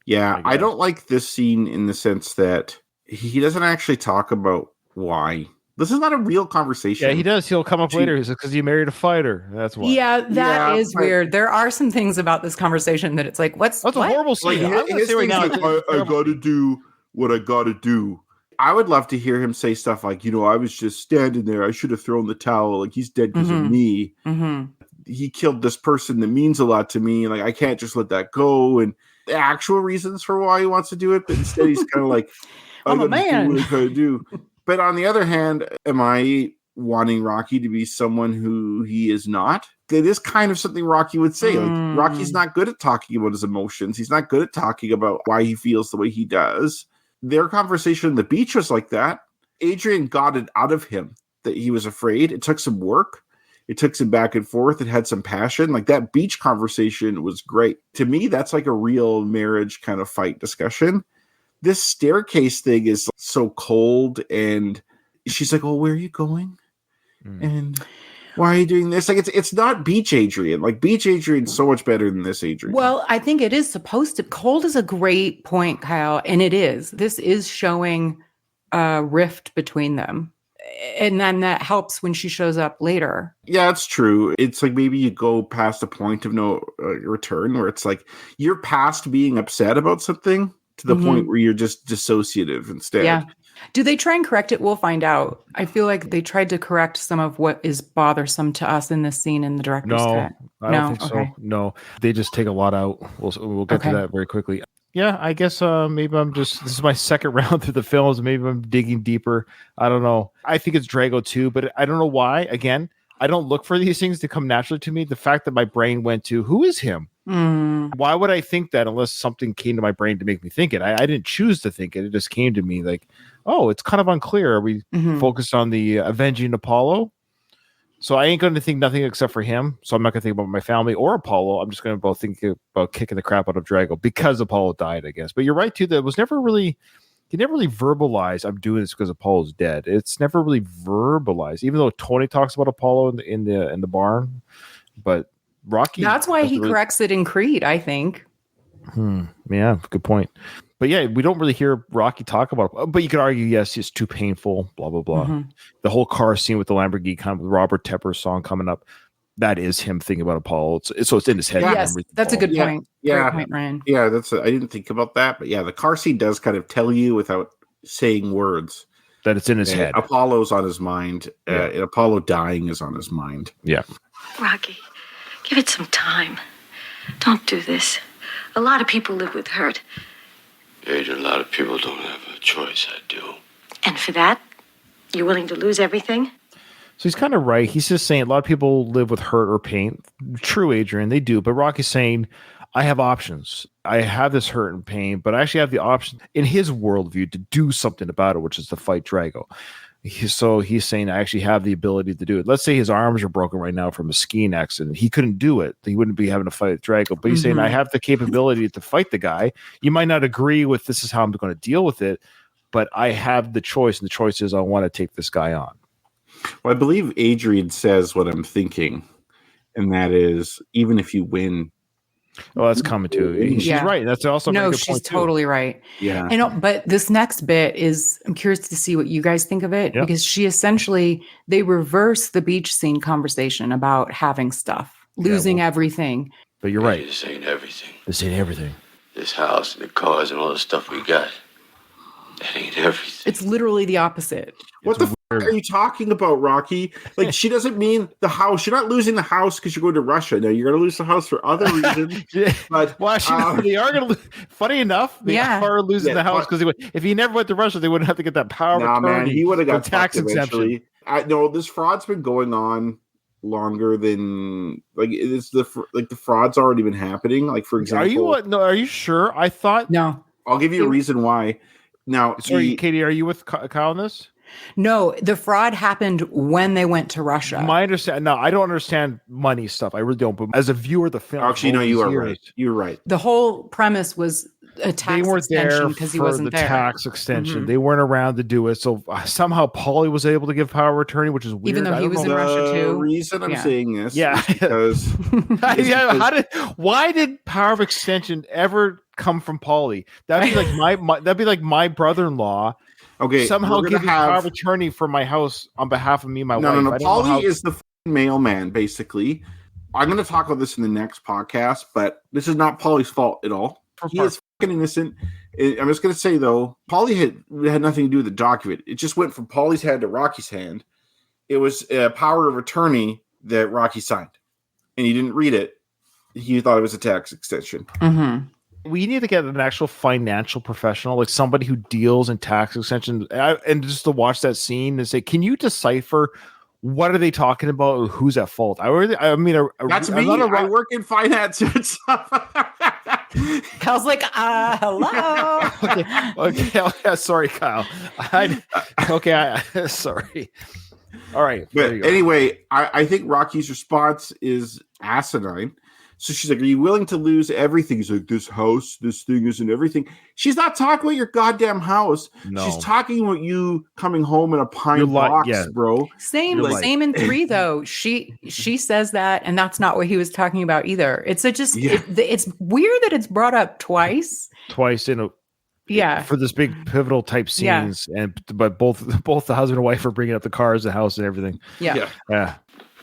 Yeah, I don't like this scene in the sense that he doesn't actually talk about why. This is not a real conversation. Yeah, he does. He'll come up later. He says, because you married a fighter. That's why. Yeah, that is weird. There are some things about this conversation that it's like, that's a horrible scene. Like, I got to do what I got to do. I would love to hear him say stuff like, I was just standing there. I should have thrown the towel. Like, he's dead because of me. Mm-hmm. He killed this person that means a lot to me. Like, I can't just let that go. And the actual reasons for why he wants to do it. But instead, he's kind of like, I'm a man. Do what I gotta do. But on the other hand, am I wanting Rocky to be someone who he is not? It is kind of something Rocky would say. Like, Rocky's not good at talking about his emotions. He's not good at talking about why he feels the way he does. Their conversation on the beach was like that. Adrian got it out of him that he was afraid. It took some work. It took some back and forth. It had some passion. Like, that beach conversation was great. To me, that's like a real marriage kind of fight discussion. This staircase thing is so cold, and she's like, "Oh, where are you going? And why are you doing this?" Like, it's not Beach Adrian. Like, Beach Adrian's so much better than this Adrian. Well, I think it is supposed to. Cold is a great point, Kyle, and it is. This is showing a rift between them, and then that helps when she shows up later. Yeah, it's true. It's like maybe you go past a point of no return, where it's like you're past being upset about something to the point where you're just dissociative instead. Yeah. Do they try and correct it? We'll find out. I feel like they tried to correct some of what is bothersome to us in this scene in the director's cut. I don't think so. No, they just take a lot out. We'll get to that very quickly. Yeah, I guess maybe this is my second round through the films. Maybe I'm digging deeper. I don't know. I think it's Drago too, but I don't know why. Again, I don't look for these things to come naturally to me. The fact that my brain went to, who is him? Why would I think that unless something came to my brain to make me think it? I didn't choose to think it. It just came to me like, oh, it's kind of unclear. Are we focused on the avenging Apollo? So I ain't going to think nothing except for him. So I'm not going to think about my family or Apollo. I'm just going to both think about kicking the crap out of Drago because Apollo died, I guess. But you're right too. That was never really. He never really verbalized, I'm doing this because Apollo's dead. It's never really verbalized, even though Tony talks about Apollo in the barn. But Rocky. That's why he corrects it in Creed, I think. Yeah, good point. But yeah, we don't really hear Rocky talk about it. But you could argue, yes, it's too painful, blah, blah, blah. The whole car scene with the Lamborghini, kind of Robert Tepper's song coming up. that is him thinking about Apollo. So it's in his head. Yes, that's a good point. Yeah. Great point, Ryan. Yeah, I didn't think about that, but yeah, the car scene does kind of tell you without saying words that it's in his head. Apollo's on his mind. And Apollo dying is on his mind. Yeah. Rocky, give it some time. Don't do this. A lot of people live with hurt. Adrian, a lot of people don't have a choice. I do. And for that, you're willing to lose everything? So he's kind of right. He's just saying a lot of people live with hurt or pain. True, Adrian, they do. But Rocky's saying, I have options. I have this hurt and pain, but I actually have the option in his worldview to do something about it, which is to fight Drago. So he's saying, I actually have the ability to do it. Let's say his arms are broken right now from a skiing accident. He couldn't do it. He wouldn't be having to fight Drago. But he's saying, I have the capability to fight the guy. You might not agree with this is how I'm going to deal with it, but I have the choice, and the choice is I want to take this guy on. Well, I believe Adrian says what I'm thinking, and that is, even if you win. Oh, that's coming too. She's right. That's also a good she's point totally too. right. Yeah. But this next bit is, I'm curious to see what you guys think of it, because she essentially, they reverse the beach scene conversation about having stuff, losing everything. But you're right. This ain't everything. This ain't everything. This house and the cars and all the stuff we got. That ain't everything. It's literally the opposite. What the fuck are you talking about, Rocky? Like, she doesn't mean the house. You're not losing the house because you're going to Russia. No, you're going to lose the house for other reasons. But well, actually, they are going to. Funny enough, they are losing the house because if he never went to Russia, they wouldn't have to get that power of attorney. Man, he would have got tax exemption. No, this fraud's been going on longer than the fraud's already been happening. Like, for example, are you sure? I thought no. I'll give you a reason why. Now, sorry, Katie, are you with Kyle on this? No, the fraud happened when they went to Russia. My understand. No, I don't understand money stuff. I really don't. But as a viewer of the film, actually, no, you are right. You're right. The whole premise was a tax extension because he wasn't there. Tax extension. They weren't around to do it. So somehow Paulie was able to give power of attorney, which is weird. Even though he was in Russia too. The reason I'm saying this, is because why did power of extension ever come from Paulie? That'd be like my brother-in-law. Okay, somehow give power of attorney for my house on behalf of me and my wife. No. Paulie is the mailman, basically. I'm going to talk about this in the next podcast, but this is not Paulie's fault at all. He is fucking innocent. I'm just going to say, though, Paulie had nothing to do with the document. It just went from Paulie's hand to Rocky's hand. It was a power of attorney that Rocky signed, and he didn't read it. He thought it was a tax extension. Mm-hmm. We need to get an actual financial professional, like somebody who deals in tax extensions, and just to watch that scene and say, can you decipher what are they talking about? Who's at fault? That's me. I work in finance and stuff. Kyle's like, hello. okay. Sorry, Kyle. Sorry. All right. But anyway, I think Rocky's response is asinine. So she's like, are you willing to lose everything? He's like, this house, this thing isn't everything. She's not talking about your goddamn house. No. She's talking about you coming home in a pine box, bro. Same in 3, though. She says that, and that's not what he was talking about either. It's it's weird that it's brought up twice. In a for this big pivotal type scenes, but both the husband and wife are bringing up the cars, the house, and everything. Yeah.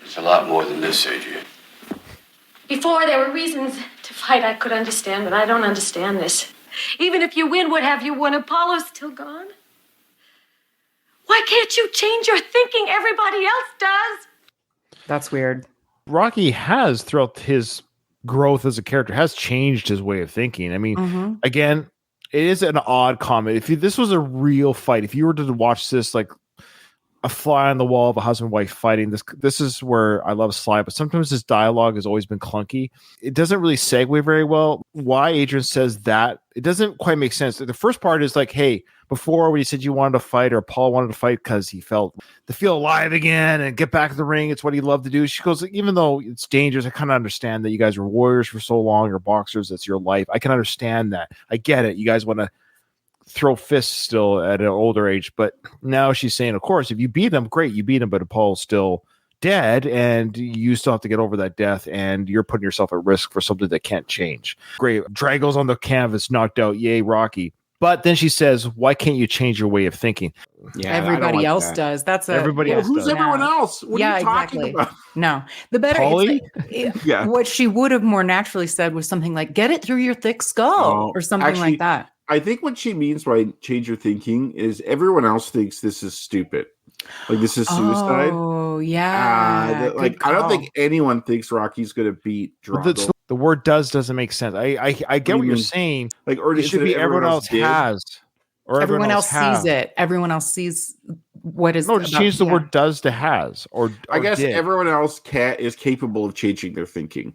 It's a lot more than this, Adrian. Before, there were reasons to fight I could understand, but I don't understand this. Even if you win, what have you won? Apollo's still gone. Why can't you change your thinking? Everybody else does. That's weird. Rocky has, throughout his growth as a character, has changed his way of thinking. I mean, again, it is an odd comment. If this was a real fight, if you were to watch this like a fly on the wall of a husband and wife fighting, this is where I love Sly, but sometimes his dialogue has always been clunky. It doesn't really segue very well. Why Adrian says that, it doesn't quite make sense. The first part is like, hey, before when you said you wanted to fight, or Paul wanted to fight because he felt to feel alive again and get back in the ring, it's what he loved to do. She goes, even though it's dangerous, I kind of understand that you guys were warriors for so long, or boxers, that's your life. I can understand that. I get it. You guys want to throw fists still at an older age, but now she's saying, of course, if you beat him, great, you beat him, but Paul's still dead, and you still have to get over that death, and you're putting yourself at risk for something that can't change. Great, Drago's on the canvas, knocked out, yay, Rocky. But then she says, why can't you change your way of thinking? Yeah, Everybody else that. does. That's Everybody else Who's does. everyone else? What are you talking exactly. about? No, the better. Polly? Yeah. What she would have more naturally said was something like, "Get it through your thick skull," or something actually, like that. I think what she means by change your thinking is everyone else thinks this is stupid. Like this is suicide. Oh, yeah. I don't think anyone thinks Rocky's going to beat Drago. The word doesn't make sense. I get what you're saying. Like, or it should be everyone else did? has. Or everyone else has. sees it. Everyone else sees what is. No, just change the word does to has. Or I guess did. everyone else is capable of changing their thinking.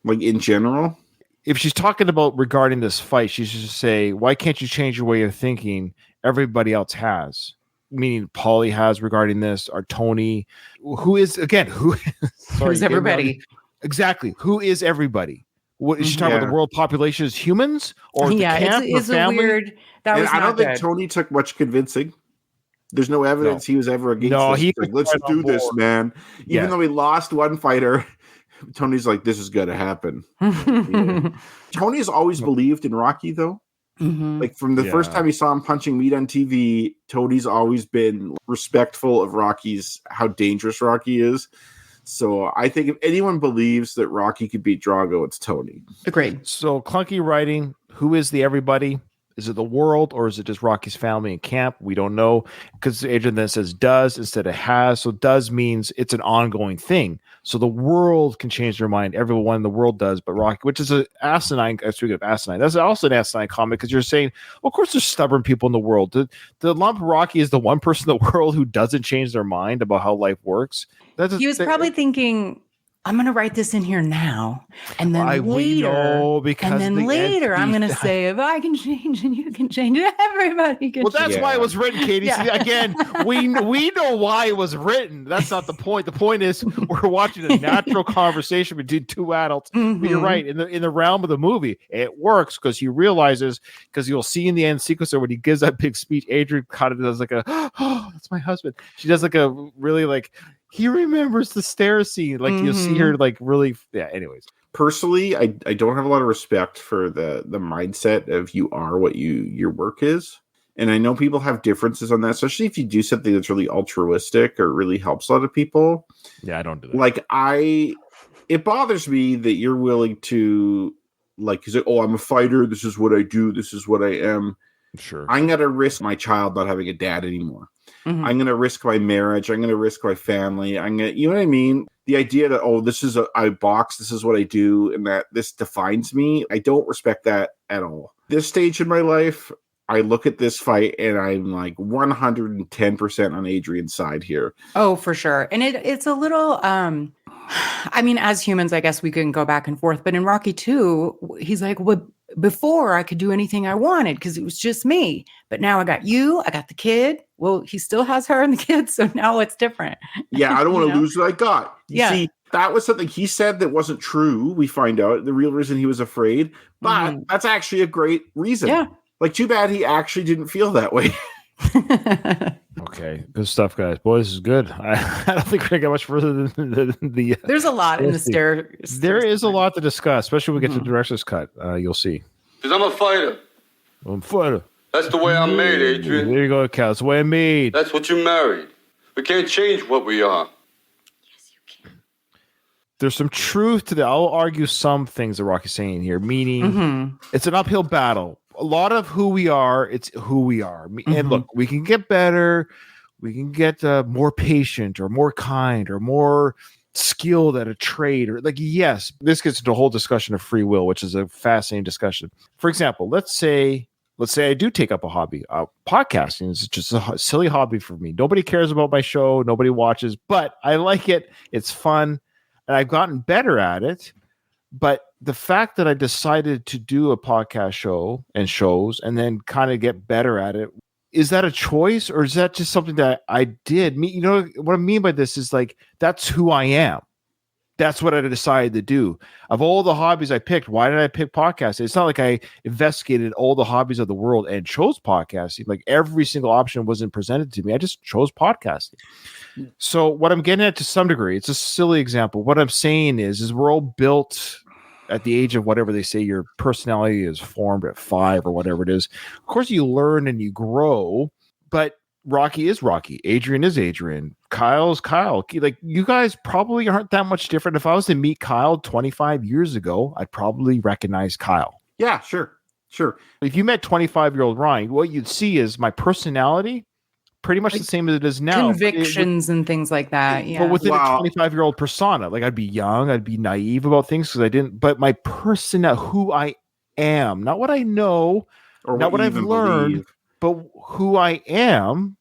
Like in general. If she's talking about regarding this fight, she should just say, why can't you change your way of thinking? Everybody else has. Meaning Polly has regarding this, or Tony. Who is Who's everybody? Exactly. Who is everybody? What is she talking about? The world population is humans? Or the camp, it's or family? a weird. That was I don't think good. Tony took much convincing. There's no evidence he was ever against this. He like, let's do this, man. Even though we lost one fighter, Tony's like, this is going to happen. Tony's always believed in Rocky, though. Mm-hmm. Like from the first time he saw him punching meat on TV, Tony's always been respectful of how dangerous Rocky is. So I think if anyone believes that Rocky could beat Drago, it's Tony. Agreed. So clunky writing. Who is the everybody? Is it the world, or is it just Rocky's family and camp? We don't know, because Adrian then says does instead of has. So does means it's an ongoing thing. So the world can change their mind. Everyone in the world does, but Rocky, which is an asinine. Speaking of asinine, that's also an asinine comment, because you're saying, well, of course, there's stubborn people in the world. The lump Rocky is the one person in the world who doesn't change their mind about how life works. He was probably thinking, I'm going to write this in here now, and then later, I'm going to say, if I can change and you can change it, everybody can. Well, that's why it was written, Katie. See, again, we know why it was written. That's not the point. The point is we're watching a natural conversation between two adults. Mm-hmm. But you're right. In the realm of the movie, it works because he realizes, because you'll see in the end sequence when he gives that big speech, Adrian kind of does like oh, that's my husband. She does like a really like. He remembers the stair scene. Like you'll see her like really. Yeah. Anyways, personally, I don't have a lot of respect for the mindset of you are what your work is, and I know people have differences on that, especially if you do something that's really altruistic or really helps a lot of people. Yeah, I don't do that. Like it bothers me that you're willing to like, he's like, oh, I'm a fighter. This is what I do. This is what I am. Sure. I'm gonna risk my child not having a dad anymore. Mm-hmm. I'm going to risk my marriage. I'm going to risk my family. You know what I mean? The idea that, oh, this is I box, this is what I do, and that this defines me. I don't respect that at all. This stage in my life, I look at this fight and I'm like 110% on Adrian's side here. Oh, for sure. And it's a little, I mean, as humans, I guess we can go back and forth, but in Rocky 2, he's like, well, before I could do anything I wanted because it was just me. But now I got you, I got the kid. Well, he still has her and the kid. So now it's different. Yeah, I don't want to lose what I got. You Yeah. see, that was something he said that wasn't true. We find out the real reason he was afraid. But that's actually a great reason. Yeah. Like, too bad he actually didn't feel that way. Okay, good stuff, guys. Boy, this is good. I don't think we're gonna get much further than the. There's a lot in the stair. There is a lot to discuss, especially when we get to the director's cut. You'll see. Because I'm a fighter. I'm a fighter. That's the way I'm made, Adrian. There you go, Cal. That's the way I'm made. That's what you married. We can't change what we are. Yes, you can. There's some truth to that. I'll argue some things that Rocky's saying here, meaning it's an uphill battle. A lot of who we are, it's who we are. And look, we can get better. We can get more patient or more kind or more skilled at a trade. Or like, yes, this gets into a whole discussion of free will, which is a fascinating discussion. For example, let's say I do take up a hobby. Podcasting is just a silly hobby for me. Nobody cares about my show. Nobody watches, but I like it. It's fun. And I've gotten better at it. But the fact that I decided to do a podcast show and shows and then kind of get better at it, is that a choice or is that just something that I did? You know, what I mean by this is like, that's who I am. That's what I decided to do. Of all the hobbies I picked, why did I pick podcasting? It's not like I investigated all the hobbies of the world and chose podcasting. Like every single option wasn't presented to me. I just chose podcasting. So what I'm getting at to some degree, it's a silly example. What I'm saying is we're all built at the age of whatever they say your personality is formed at 5 or whatever it is. Of course, you learn and you grow, but Rocky is Rocky. Adrian is Adrian. Kyle's Kyle. Like, you guys probably aren't that much different. If I was to meet Kyle 25 years ago, I'd probably recognize Kyle. Yeah, sure. If you met 25-year-old Ryan, what you'd see is my personality pretty much the same as it is now. Convictions and things like that. Yeah. But within a 25-year-old persona, like, I'd be young, I'd be naive about things because I didn't. But my persona, who I am, not what I know, Or not what I've learned, but who I am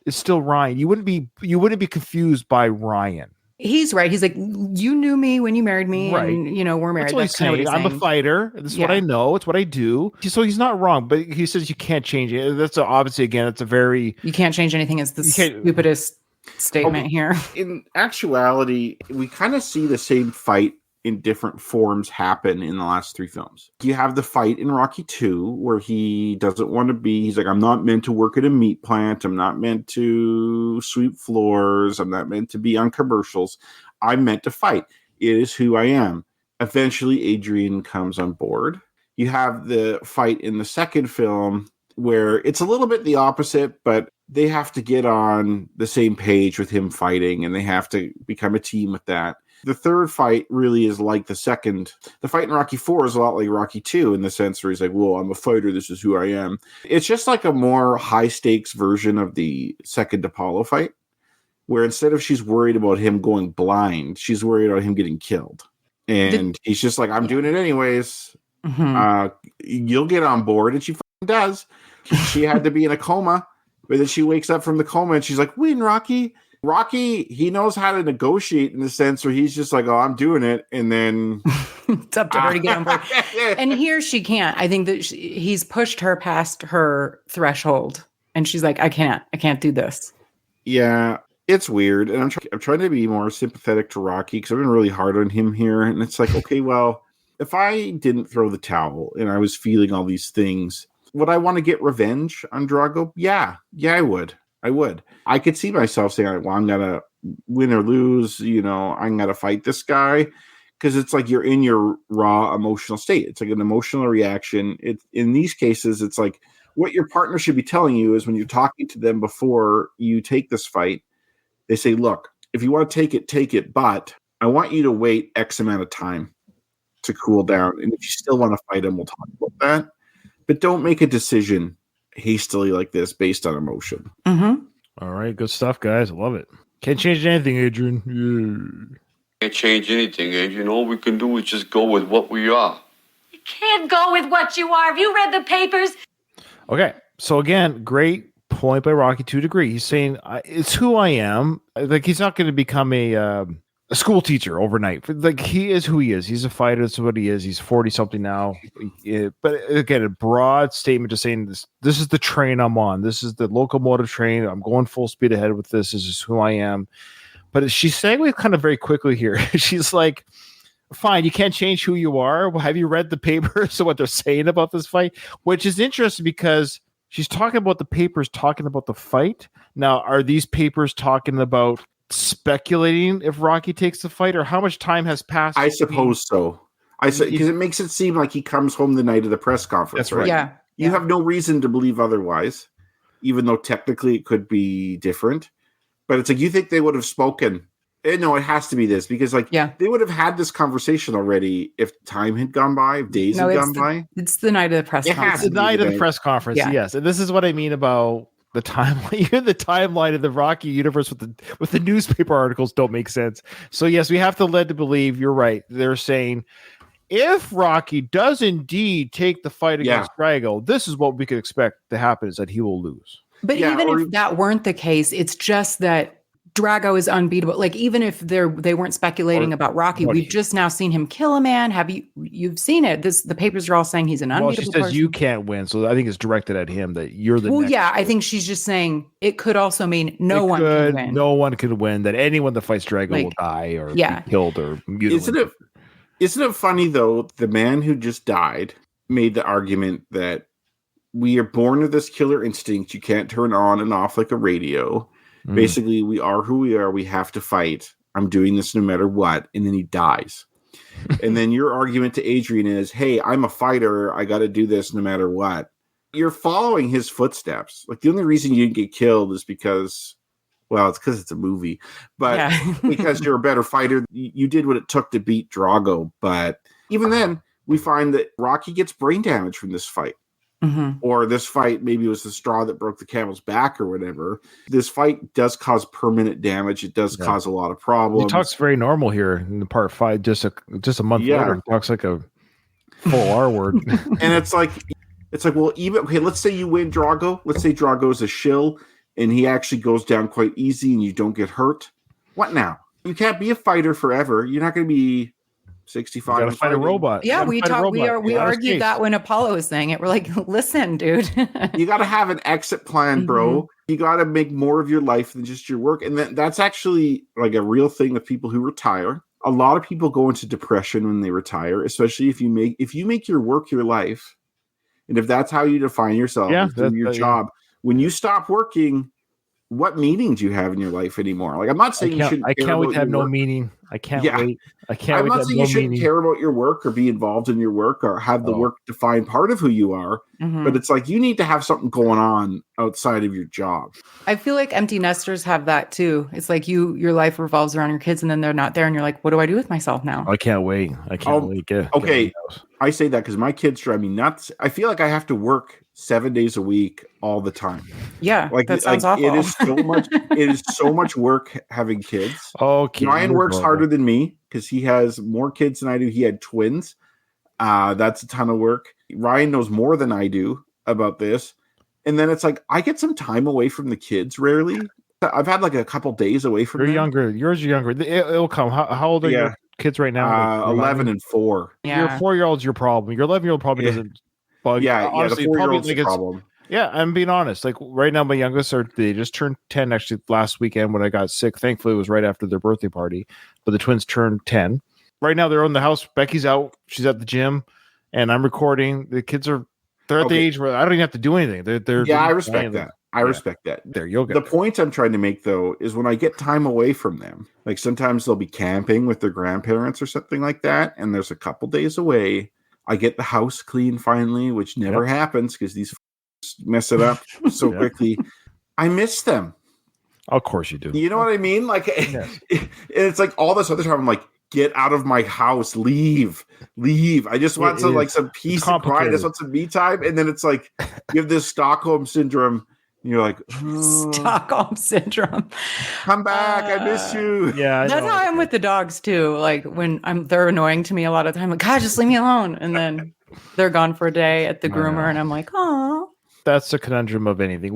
is still Ryan. You wouldn't be confused by Ryan. He's right. He's like, you knew me when you married me, right? And we're married. That's what he's saying. I'm a fighter. This is what I know. It's what I do. So he's not wrong, but he says you can't change it. That's obviously, again, it's a very you can't change anything. It's the stupidest statement here. In actuality, we kind of see the same fight in different forms happen in the last 3 films. You have the fight in Rocky 2 where he doesn't want to be, he's like, I'm not meant to work at a meat plant. I'm not meant to sweep floors. I'm not meant to be on commercials. I'm meant to fight. It is who I am. Eventually, Adrian comes on board. You have the fight in the second film where it's a little bit the opposite, but they have to get on the same page with him fighting and they have to become a team with that. The third fight really is like the second. The fight in Rocky 4 is a lot like Rocky 2 in the sense where he's like, well, I'm a fighter. This is who I am. It's just like a more high stakes version of the second Apollo fight, where instead of she's worried about him going blind, she's worried about him getting killed. And he's just like, I'm doing it anyways. Mm-hmm. You'll get on board. And she does. She had to be in a coma, but then she wakes up from the coma and she's like, win, Rocky. Rocky, he knows how to negotiate in the sense where he's just like, oh, I'm doing it. And then it's up to her to get on board. And here she can't. I think that he's pushed her past her threshold. And she's like, I can't do this. Yeah, it's weird. And I'm trying to be more sympathetic to Rocky because I've been really hard on him here. And it's like, okay, well, if I didn't throw the towel and I was feeling all these things, would I want to get revenge on Drago? Yeah, I would. I could see myself saying, well, I'm going to win or lose, I'm going to fight this guy. Because it's like you're in your raw emotional state. It's like an emotional reaction. In these cases, it's like what your partner should be telling you is when you're talking to them before you take this fight, they say, look, if you want to take it. But I want you to wait X amount of time to cool down. And if you still want to fight him, we'll talk about that. But don't make a decision hastily like this based on emotion. Mm-hmm. All right, good stuff, guys. I love it. Can't change anything, Adrian. Yeah. Can't change anything, Adrian. All we can do is just go with what we are. You can't go with what you are. Have you read the papers? Okay, so again, great point by Rocky to a degree. He's saying it's who I am. Like, he's not going to become a school teacher overnight. Like, he is who he is. He's a fighter. That's what he is. He's 40-something now. But again, a broad statement just saying this is the train I'm on. This is the locomotive train. I'm going full speed ahead with this. This is who I am. But she's saying it kind of very quickly here. She's like, fine, you can't change who you are. Well, have you read the papers of what they're saying about this fight? Which is interesting because she's talking about the papers, talking about the fight. Now, are these papers talking about speculating if Rocky takes the fight, or how much time has passed? I suppose so. Because it makes it seem like he comes home the night of the press conference. That's right. Yeah. You have no reason to believe otherwise, even though technically it could be different. But it's like, you think they would have spoken? No, it has to be this because, they would have had this convetion already if time had gone by, if days had gone by. It's the night of the press conference. It's the night of the press conference, yes. And this is what I mean about the timeline. Even the timeline of the Rocky universe with the newspaper articles don't make sense. So yes, we have to lead to believe you're right. They're saying if Rocky does indeed take the fight against Drago, this is what we could expect to happen: is that he will lose. But even if that weren't the case, it's just that Drago is unbeatable. Like, even if they weren't speculating about Rocky, we've just now seen him kill a man. You've seen it? The papers are all saying he's an unbeatable person. Well, she says you can't win, so I think it's directed at him that you're the. Well, next I think she's just saying it could also mean no one can win. No one could win. That anyone that fights Drago will die or be killed or mutilated. Isn't it funny though? The man who just died made the argument that we are born with this killer instinct. You can't turn on and off like a radio. Basically, we are who we are. We have to fight. I'm doing this no matter what. And then he dies. And then your argument to Adrian is, hey, I'm a fighter. I got to do this no matter what. you're following his footsteps. Like the only reason you didn't get killed is because, well, it's because it's a movie, but because you're a better fighter. You did what it took to beat Drago. But even then, we find that Rocky gets brain damage from this fight. Or this fight, maybe it was the straw that broke the camel's back or whatever. This fight does cause permanent damage. It does cause a lot of problems. He talks very normal here in the part 5. Just a month later, he talks like a full R word. And it's like, well, even let's say you win Drago. Let's say Drago's a shill, and he actually goes down quite easy, and you don't get hurt. What now? You can't be a fighter forever. You're not going to be 65. You gotta fight a robot. Yeah, we argued that when Apollo was saying it. We're like, listen, dude. You got to have an exit plan, bro. You got to make more of your life than just your work. And that's actually like a real thing with people who retire. A lot of people go into depression when they retire, especially if you make your work your life. And if that's how you define yourself, through your job, when you stop working, what meaning do you have in your life anymore? Like, I'm not saying you shouldn't. I can't wait to have no meaning. I can't wait. I'm not saying you shouldn't care about your work or be involved in your work or have the work define part of who you are. But it's like you need to have something going on outside of your job. I feel like empty nesters have that too. It's like your life revolves around your kids, and then they're not there, and you're like, what do I do with myself now? I can't wait. Okay, I say that because my kids drive me nuts. I feel like I have to work 7 days a week all the time. Yeah, like that sounds awful. It is so much. It is so much work having kids. Okay, Ryan works harder than me because he has more kids than I do. He had twins. That's a ton of work. Ryan knows more than I do about this. And then it's like I get some time away from the kids rarely. I've had like a couple days away from them. Younger. Yours are younger. It'll come. How old are your kids right now? 11 and 4. Yeah. Your 4-year-old's your problem. Your 11-year-old probably doesn't bug you. Honestly, the 4-year-old's the problem. Yeah, I'm being honest. Like right now, my youngest they just turned 10 actually last weekend when I got sick. Thankfully, it was right after their birthday party. But the twins turned 10. Right now, they're in the house. Becky's out. She's at the gym. And I'm recording. The kids they're at the age where I don't even have to do anything. I respect that. I respect that. There you go. The point I'm trying to make, though, is when I get time away from them, like sometimes they'll be camping with their grandparents or something like that, and there's a couple days away. I get the house clean finally, which never happens because these mess it up so quickly. I miss them. Of course you do. You know what I mean? Like, it's like all this other time, I'm like, get out of my house, leave. I just want some peace and quiet. I just want some me time. And then it's like, you have this Stockholm syndrome. And you're like, Stockholm syndrome. Come back. I miss you. Yeah. That's how I'm with the dogs too. Like when they're annoying to me a lot of the time. Like, God, just leave me alone. And then they're gone for a day at the groomer. And I'm like, oh. That's the conundrum of anything.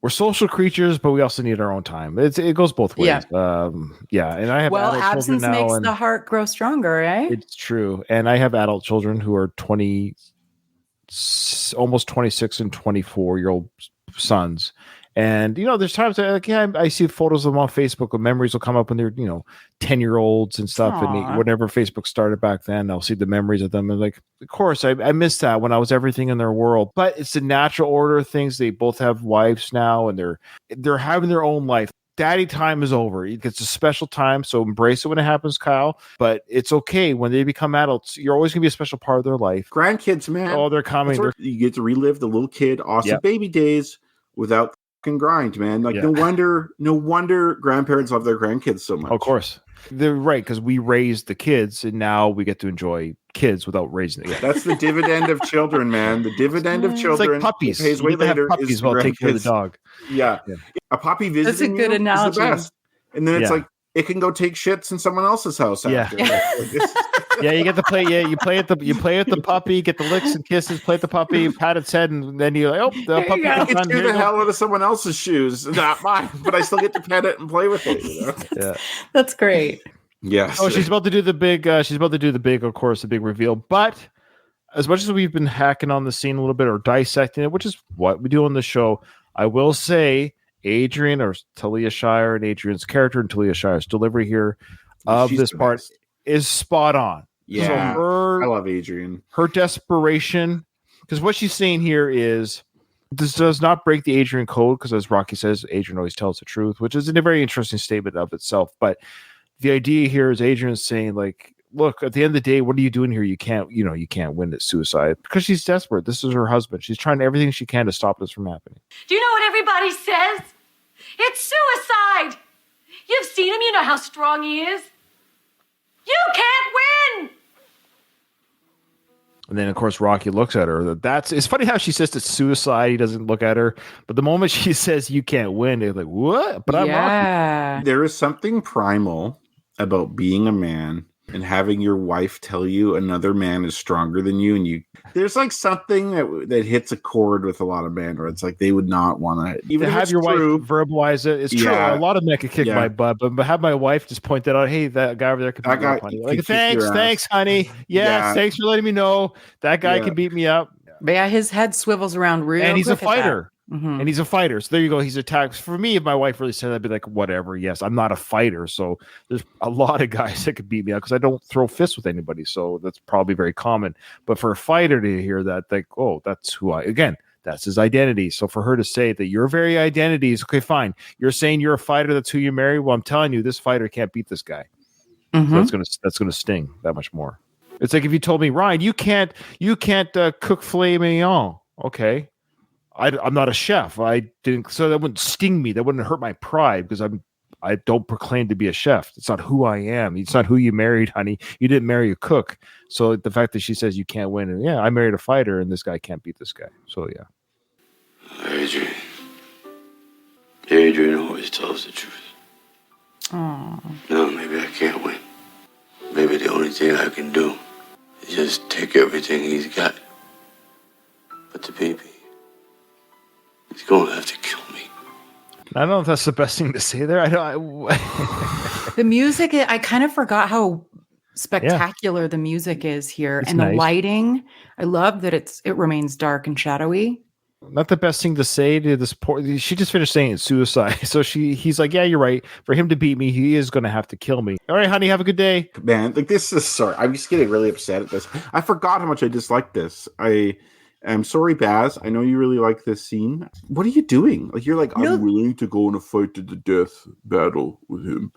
We're social creatures, but we also need our own time. It goes both ways. And I have absence makes the heart grow stronger, eh? It's true. And I have adult children who are almost 26 and 24-year-old sons. And, there's times I see photos of them on Facebook, and memories will come up when they're, 10-year-olds and stuff. Aww. And whenever Facebook started back then, I'll see the memories of them. And like, of course, I miss that when I was everything in their world. But it's the natural order of things. They both have wives now, and they're having their own life. Daddy time is over. It's a special time, so embrace it when it happens, Kyle. But it's okay when they become adults. You're always going to be a special part of their life. Grandkids, man. Oh, they're coming. You get to relive the little kid, awesome baby days without grind, man. Like no wonder grandparents love their grandkids so much. Of course. They're right, because we raised the kids and now we get to enjoy kids without raising them. That's the dividend of children, man. The dividend of children. It's like puppies. Pays way later. Puppies while taking care of the dog. Yeah. A puppy visiting That's a good analogy. Is the best. And then it's like it can go take shits in someone else's house after. You get to play. Yeah, you play with the puppy, get the licks and kisses, play with the puppy, pat its head, and then you're like, oh, the puppy gets done. Do the hell out of someone else's shoes, not mine, but I still get to pet it and play with it. Yeah, that's great. Yes. Oh, she's about to do the big. Of course, the big reveal. But as much as we've been hacking on the scene a little bit or dissecting it, which is what we do on the show, I will say Adrian or Talia Shire and Adrian's character and Talia Shire's delivery here of this part is spot on. Yeah, so I love Adrian. Her desperation, because what she's saying here is this does not break the Adrian code, because as Rocky says, Adrian always tells the truth, which is a very interesting statement of itself. But the idea here is Adrian's saying, like, look, at the end of the day, what are you doing here? You can't win at suicide because she's desperate. This is her husband. She's trying everything she can to stop this from happening. Do you know what everybody says? It's suicide. You've seen him. You know how strong he is. You can't win. And then, of course, Rocky looks at her. It's funny how she says it's suicide. He doesn't look at her. But the moment she says you can't win, they're like, what? But I'm Rocky. There is something primal about being a man and having your wife tell you another man is stronger than you, and there's like something that hits a chord with a lot of men where it's like they would not want to even have your wife verbalize it. It's true. A lot of men could kick my butt, but have my wife just point that out. Hey, that guy over there could beat me up, honey. Like, thanks, honey. Yeah, thanks for letting me know that guy can beat me up. But yeah, his head swivels around real. And he's a fighter. Mm-hmm. And he's a fighter. So there you go. He's attacked. For me, if my wife really said that, I'd be like, whatever. Yes, I'm not a fighter. So there's a lot of guys that could beat me up because I don't throw fists with anybody. So that's probably very common. But for a fighter to hear that, like, oh, that's who that's his identity. So for her to say that your very identity is, okay, fine. You're saying you're a fighter. That's who you marry. Well, I'm telling you, this fighter can't beat this guy. Mm-hmm. So that's gonna sting that much more. It's like if you told me, Ryan, you can't cook filet mignon. Okay. I'm not a chef. So that wouldn't sting me. That wouldn't hurt my pride because I don't proclaim to be a chef. It's not who I am. It's not who you married, honey. You didn't marry a cook. So the fact that she says you can't win, and I married a fighter, and this guy can't beat this guy. So yeah. Adrian always tells the truth. Aww. No, maybe I can't win. Maybe the only thing I can do is just take everything he's got. But the baby, he's going to have to kill me. I don't know if that's the best thing to say there. The music, I kind of forgot how spectacular the music is here. It's nice. The lighting, I love that it remains dark and shadowy. Not the best thing to say to this poor. She just finished saying it's suicide. So he's like, yeah, you're right. For him to beat me, he is going to have to kill me. All right, honey, have a good day. Man, like this is sorry. I'm just getting really upset at this. I forgot how much I dislike this. I'm sorry, Baz. I know you really like this scene. What are you doing? Like you're like, I'm willing to go in a fight to the death battle with him,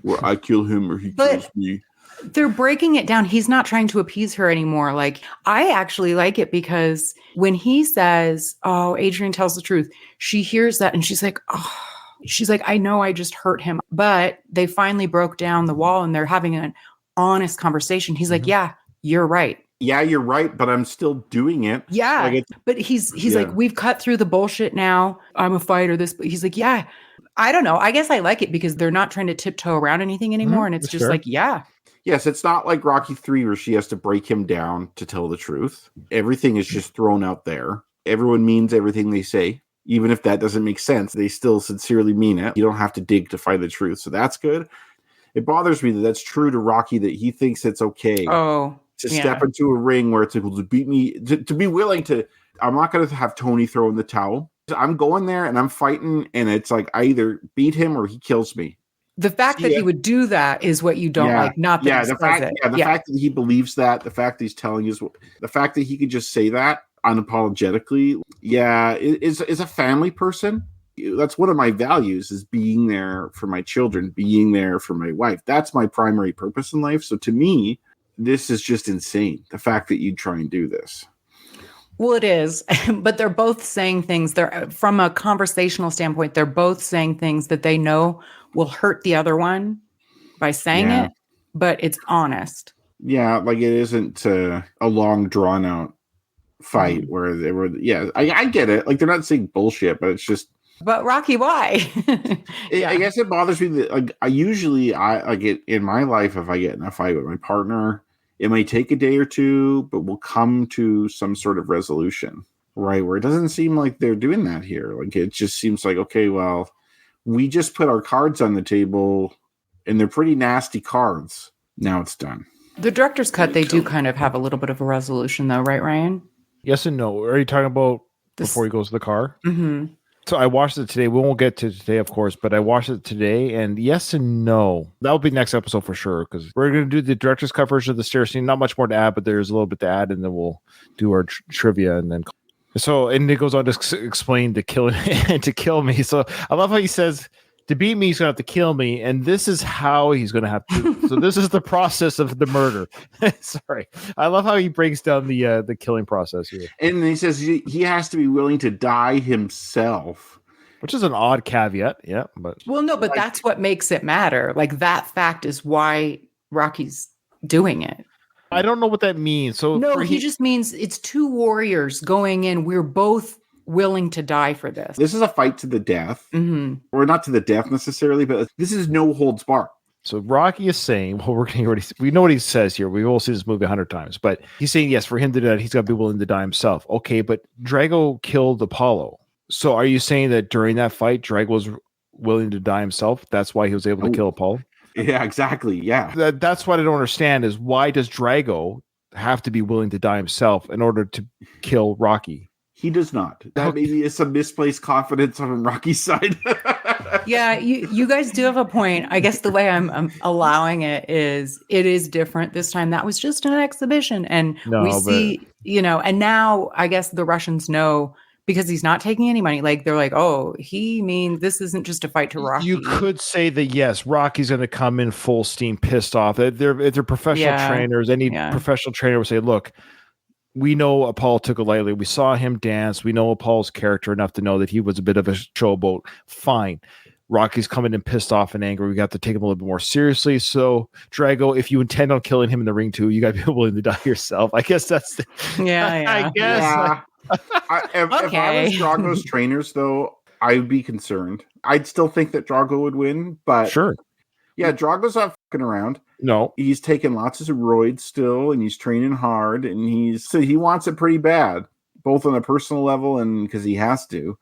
where I kill him or he kills me. They're breaking it down. He's not trying to appease her anymore. Like, I actually like it because when he says, oh, Adrian tells the truth, she hears that and she's like, oh, I know I just hurt him. But they finally broke down the wall and they're having an honest conversation. He's like, yeah, you're right. Yeah, you're right, but I'm still doing it. Yeah. Like but he's like, we've cut through the bullshit now. I'm a fighter. He's like, yeah, I don't know. I guess I like it because they're not trying to tiptoe around anything anymore. And it's just like, yeah. Yes, it's not like Rocky 3 where she has to break him down to tell the truth. Everything is just thrown out there. Everyone means everything they say. Even if that doesn't make sense, they still sincerely mean it. You don't have to dig to find the truth. So that's good. It bothers me that that's true to Rocky, that he thinks it's okay to step into a ring where it's able to beat me, to be willing to. I'm not going to have Tony throw in the towel. I'm going there and I'm fighting, and it's like I either beat him or he kills me. The fact that he would do that is what you don't like. Not that the fact that he believes that, the fact that he's telling you, the fact that he could just say that unapologetically, is a family person. That's one of my values, is being there for my children, being there for my wife. That's my primary purpose in life. So to me, this is just insane. The fact that you'd try and do this. Well, it is, but they're both saying things. They're from a conversational standpoint. They're both saying things that they know will hurt the other one by saying it, but it's honest. Yeah, like it isn't a long, drawn out fight where they were. Yeah, I get it. Like they're not saying bullshit, but it's just. But Rocky, why? I guess it bothers me that like I get in my life, if I get in a fight with my partner, it may take a day or two, but we'll come to some sort of resolution, right? Where it doesn't seem like they're doing that here. Like it just seems like, okay, well, we just put our cards on the table and they're pretty nasty cards. Now it's done. The director's cut, they do kind of have a little bit of a resolution though, right, Ryan? Yes and no. Are you talking about before he goes to the car? Mm-hmm. So I watched it today. We won't get to today, of course, but I watched it today, and yes and no. That'll be next episode for sure, because we're going to do the director's cut version of the stair scene. Not much more to add, but there's a little bit to add, and then we'll do our trivia, and then. And it goes on to explain to kill me. So I love how he says, to beat me, he's going to have to kill me, and this is how he's going to have to. So this is the process of the murder. Sorry, I love how he breaks down the killing process here, and he says he has to be willing to die himself, which is an odd caveat. Yeah, but but that's what makes it matter. Like that fact is why Rocky's doing it. I don't know what that means. So no, he just means it's two warriors going in. We're both willing to die for this. This is a fight to the death, or not to the death necessarily, but this is no holds barred. So Rocky is saying, well, we know what he says here. We've all seen this movie 100 times, but he's saying, yes, for him to do that, he's got to be willing to die himself. Okay, but Drago killed Apollo. So are you saying that during that fight, Drago was willing to die himself? That's why he was able to kill Apollo? Yeah, exactly. Yeah. That's what I don't understand is why does Drago have to be willing to die himself in order to kill Rocky? He does not. That maybe is some misplaced confidence on Rocky's side. Yeah, you guys do have a point. I guess the way I'm allowing it is different this time. That was just an exhibition. And we see, and now I guess the Russians know because he's not taking any money. Like they're like, oh, he means this isn't just a fight to Rocky. You could say that yes, Rocky's going to come in full steam, pissed off. If they're professional trainers, any professional trainer would say, look, we know Apollo took it lightly. We saw him dance. We know Apollo's character enough to know that he was a bit of a showboat. Fine. Rocky's coming in pissed off and angry. We got to take him a little bit more seriously. So, Drago, if you intend on killing him in the ring too, you got to be willing to die yourself. I guess that's I guess. Yeah. If I was Drago's trainers, though, I would be concerned. I'd still think that Drago would win, but sure. Yeah, Drago's not fucking around. No, he's taking lots of roids still, and he's training hard, and he wants it pretty bad, both on a personal level and because he has to.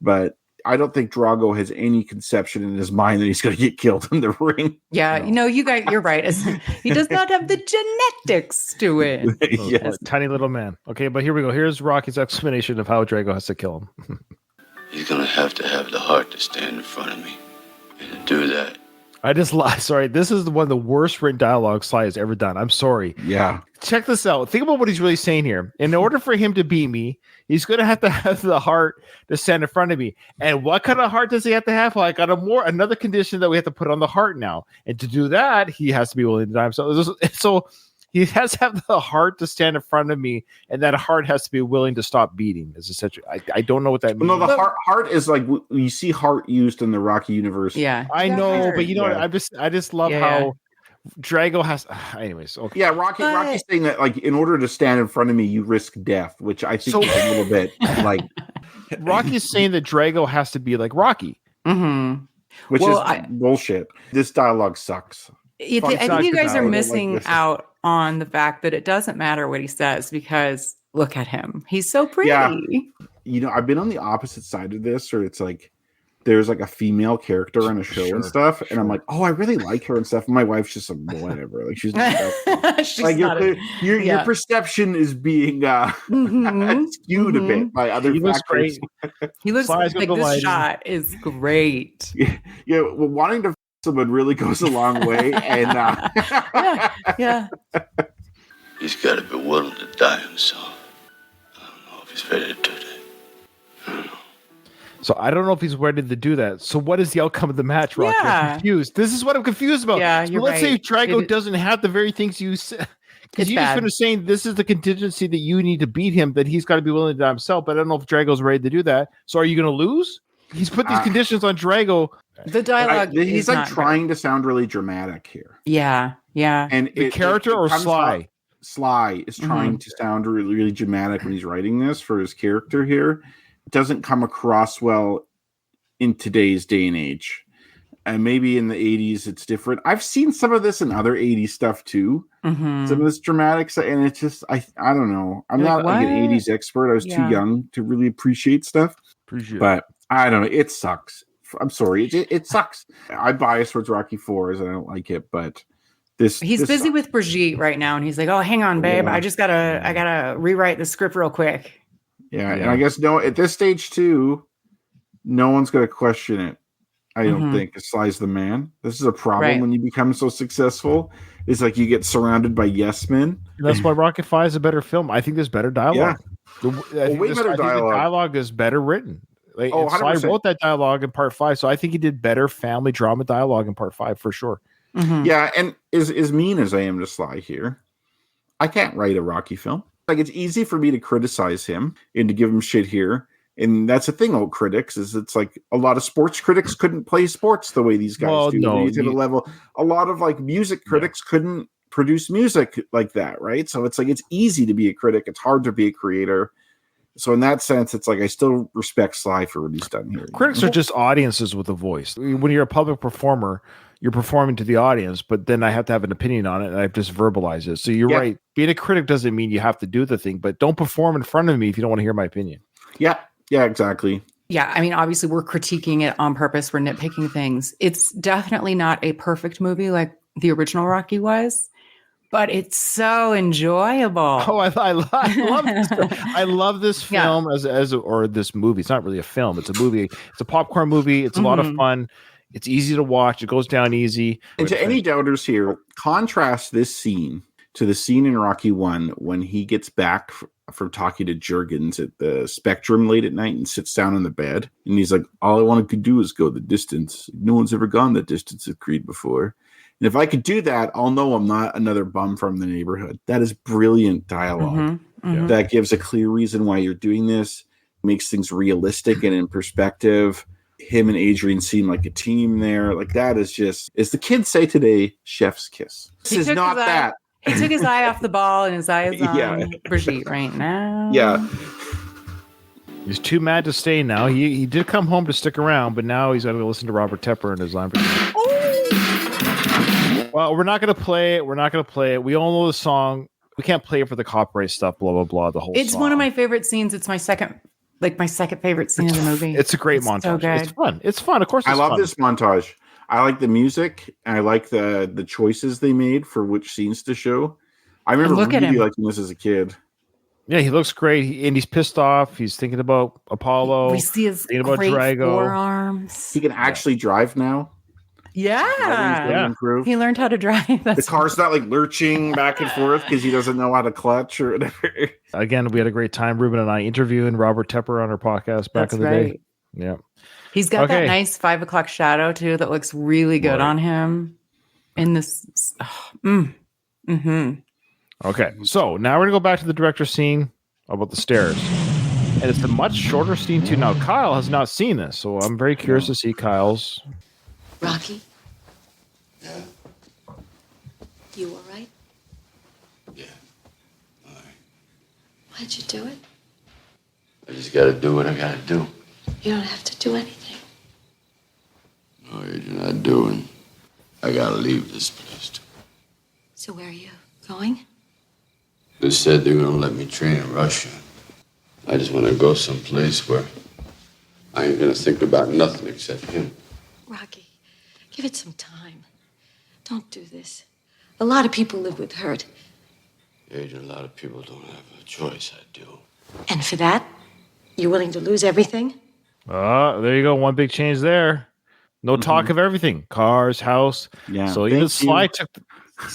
But I don't think Drago has any conception in his mind that he's going to get killed in the ring. Yeah, you're right. He does not have the genetics to it. Yes. Tiny little man. Okay, but here we go. Here's Rocky's explanation of how Drago has to kill him. He's going to have the heart to stand in front of me. And to do that, sorry, this is one of the worst written dialogue Sly has ever done. I'm sorry. Yeah. Check this out. Think about what he's really saying here. In order for him to beat me, he's going to have the heart to stand in front of me. And what kind of heart does he have to have? Well, I got another condition that we have to put on the heart now. And to do that, he has to be willing to die himself. So he has to have the heart to stand in front of me, and that heart has to be willing to stop beating. Is essentially, I don't know what that means. No, the heart is like you see heart used in the Rocky universe. Yeah, I know, but you know what? I just love how Drago has. Anyways, okay. Yeah, Rocky's saying that like in order to stand in front of me, you risk death, which I think is a little bit like Rocky's saying that Drago has to be like Rocky, which is bullshit. This dialogue sucks. I think you guys are missing out on the fact that it doesn't matter what he says because look at him. He's so pretty. Yeah. I've been on the opposite side of this, or it's like there's like a female character on a show and stuff, and I'm like, oh, I really like her and stuff. And my wife's just whatever. Like she's like your perception is being skewed a bit by other factors. He looks like this shot is great. Yeah, well, wanting to someone really goes a long way, and yeah. He's got to be willing to die himself. I don't know if he's ready to do that. I don't know. So I don't know if he's ready to do that. So what is the outcome of the match, Rocky? I'm confused. This is what I'm confused about. Yeah, so let's say Drago doesn't have the very things you said. Because you just finished saying this is the contingency that you need to beat him, that he's got to be willing to die himself. But I don't know if Drago's ready to do that. So are you going to lose? He's put these conditions on Drago. The dialogue he's like trying to sound really dramatic here. Yeah. And the character or Sly? Sly is trying to sound really, really dramatic when he's writing this for his character here. It doesn't come across well in today's day and age. And maybe in the 80s it's different. I've seen some of this in other 80s stuff too. Some of this dramatic stuff, and it's just I don't know. I'm not like an 80s expert. I was too young to really appreciate stuff. But I don't know. It sucks. I'm sorry. It sucks. I bias towards Rocky 4s. I don't like it, but he's busy sucks. with Brigitte right now, and he's like, "Oh, hang on, babe. I gotta rewrite the script real quick." Yeah, and I guess at this stage too, no one's gonna question it. I don't think Sly's the man. This is a problem when you become so successful. It's like you get surrounded by yes men. That's why Rocket 5 is a better film. I think there's better dialogue. Yeah. I think the dialogue is better written. Like, Oh, and so I 100%. wrote that dialogue in part 5. So I think he did better family drama dialogue in part 5 for sure. Mhm. Yeah, and as mean as I am to Sly here, I can't write a Rocky film. Like, it's easy for me to criticize him and to give him shit here. And that's the thing, old critics, is it's like a lot of sports critics couldn't play sports the way these guys Well, do. no, They need to the level. A lot of like music critics couldn't produce music like that, right? So it's like it's easy to be a critic. It's hard to be a creator. So in that sense, it's like I still respect Sly for what he's done here. Critics are just audiences with a voice. When you're a public performer, you're performing to the audience, but then I have to have an opinion on it, and I've just verbalized it. So you're right. Being a critic doesn't mean you have to do the thing, but don't perform in front of me if you don't want to hear my opinion. Yeah, exactly. Yeah, I mean, obviously we're critiquing it on purpose. We're nitpicking things. It's definitely not a perfect movie like the original Rocky was, but it's so enjoyable. Oh, I love this film. I love this film or this movie. It's not really a film. It's a movie. It's a popcorn movie. It's a lot of fun. It's easy to watch. It goes down easy. And to any doubters here, contrast this scene to the scene in Rocky 1 when he gets back from talking to Juergens at the Spectrum late at night and sits down in the bed. And he's like, all I wanted to do is go the distance. No one's ever gone that distance at Creed before. And if I could do that, I'll know I'm not another bum from the neighborhood. That is brilliant dialogue. That gives a clear reason why you're doing this, makes things realistic and in perspective. Him and Adrian seem like a team there. Like, that is just, as the kids say today, chef's kiss. This is not that. He took his eye off the ball and his eye is on Brigitte right now. Yeah. He's too mad to stay now. He did come home to stick around, but now he's got to listen to Robert Tepper and his Lamborghini. Well, we're not going to play it. We're not going to play it. We all know the song. We can't play it for the copyright stuff, blah, blah, blah, the whole It's song. one of my favorite scenes. It's my second favorite scene in the movie. It's a great montage. So good. It's fun. It's fun. Of course, I love this montage. I like the music. And I like the choices they made for which scenes to show. I remember really liking this as a kid. Yeah, he looks great, and he's pissed off. He's thinking about Apollo. We see his thinking about Drago. Forearms. He can actually drive now. Yeah. He learned how to drive. The car's not like lurching back and forth because he doesn't know how to clutch or whatever. Again, we had a great time. Ruben and I interviewing Robert Tepper on our podcast back in the day. Yeah. He's got that nice 5 o'clock shadow too that looks really good on him. In this. Okay. So now we're going to go back to the director's scene about the stairs. And it's a much shorter scene too. Now, Kyle has not seen this, so I'm very curious to see Kyle's. Rocky? Yeah. You all right? Yeah. All right. Why'd you do it? I just gotta do what I gotta do. You don't have to do anything. No, you're not doing. I gotta leave this place too. So where are you going? They said they're gonna let me train in Russia. I just wanna go someplace where I ain't gonna think about nothing except him. Rocky, give it some time. Don't do this. A lot of people live with hurt. Adrian, a lot of people don't have a choice. I do. And for that, you're willing to lose everything? There you go. One big change there. No talk of everything. Cars, house. Yeah. So even Sly took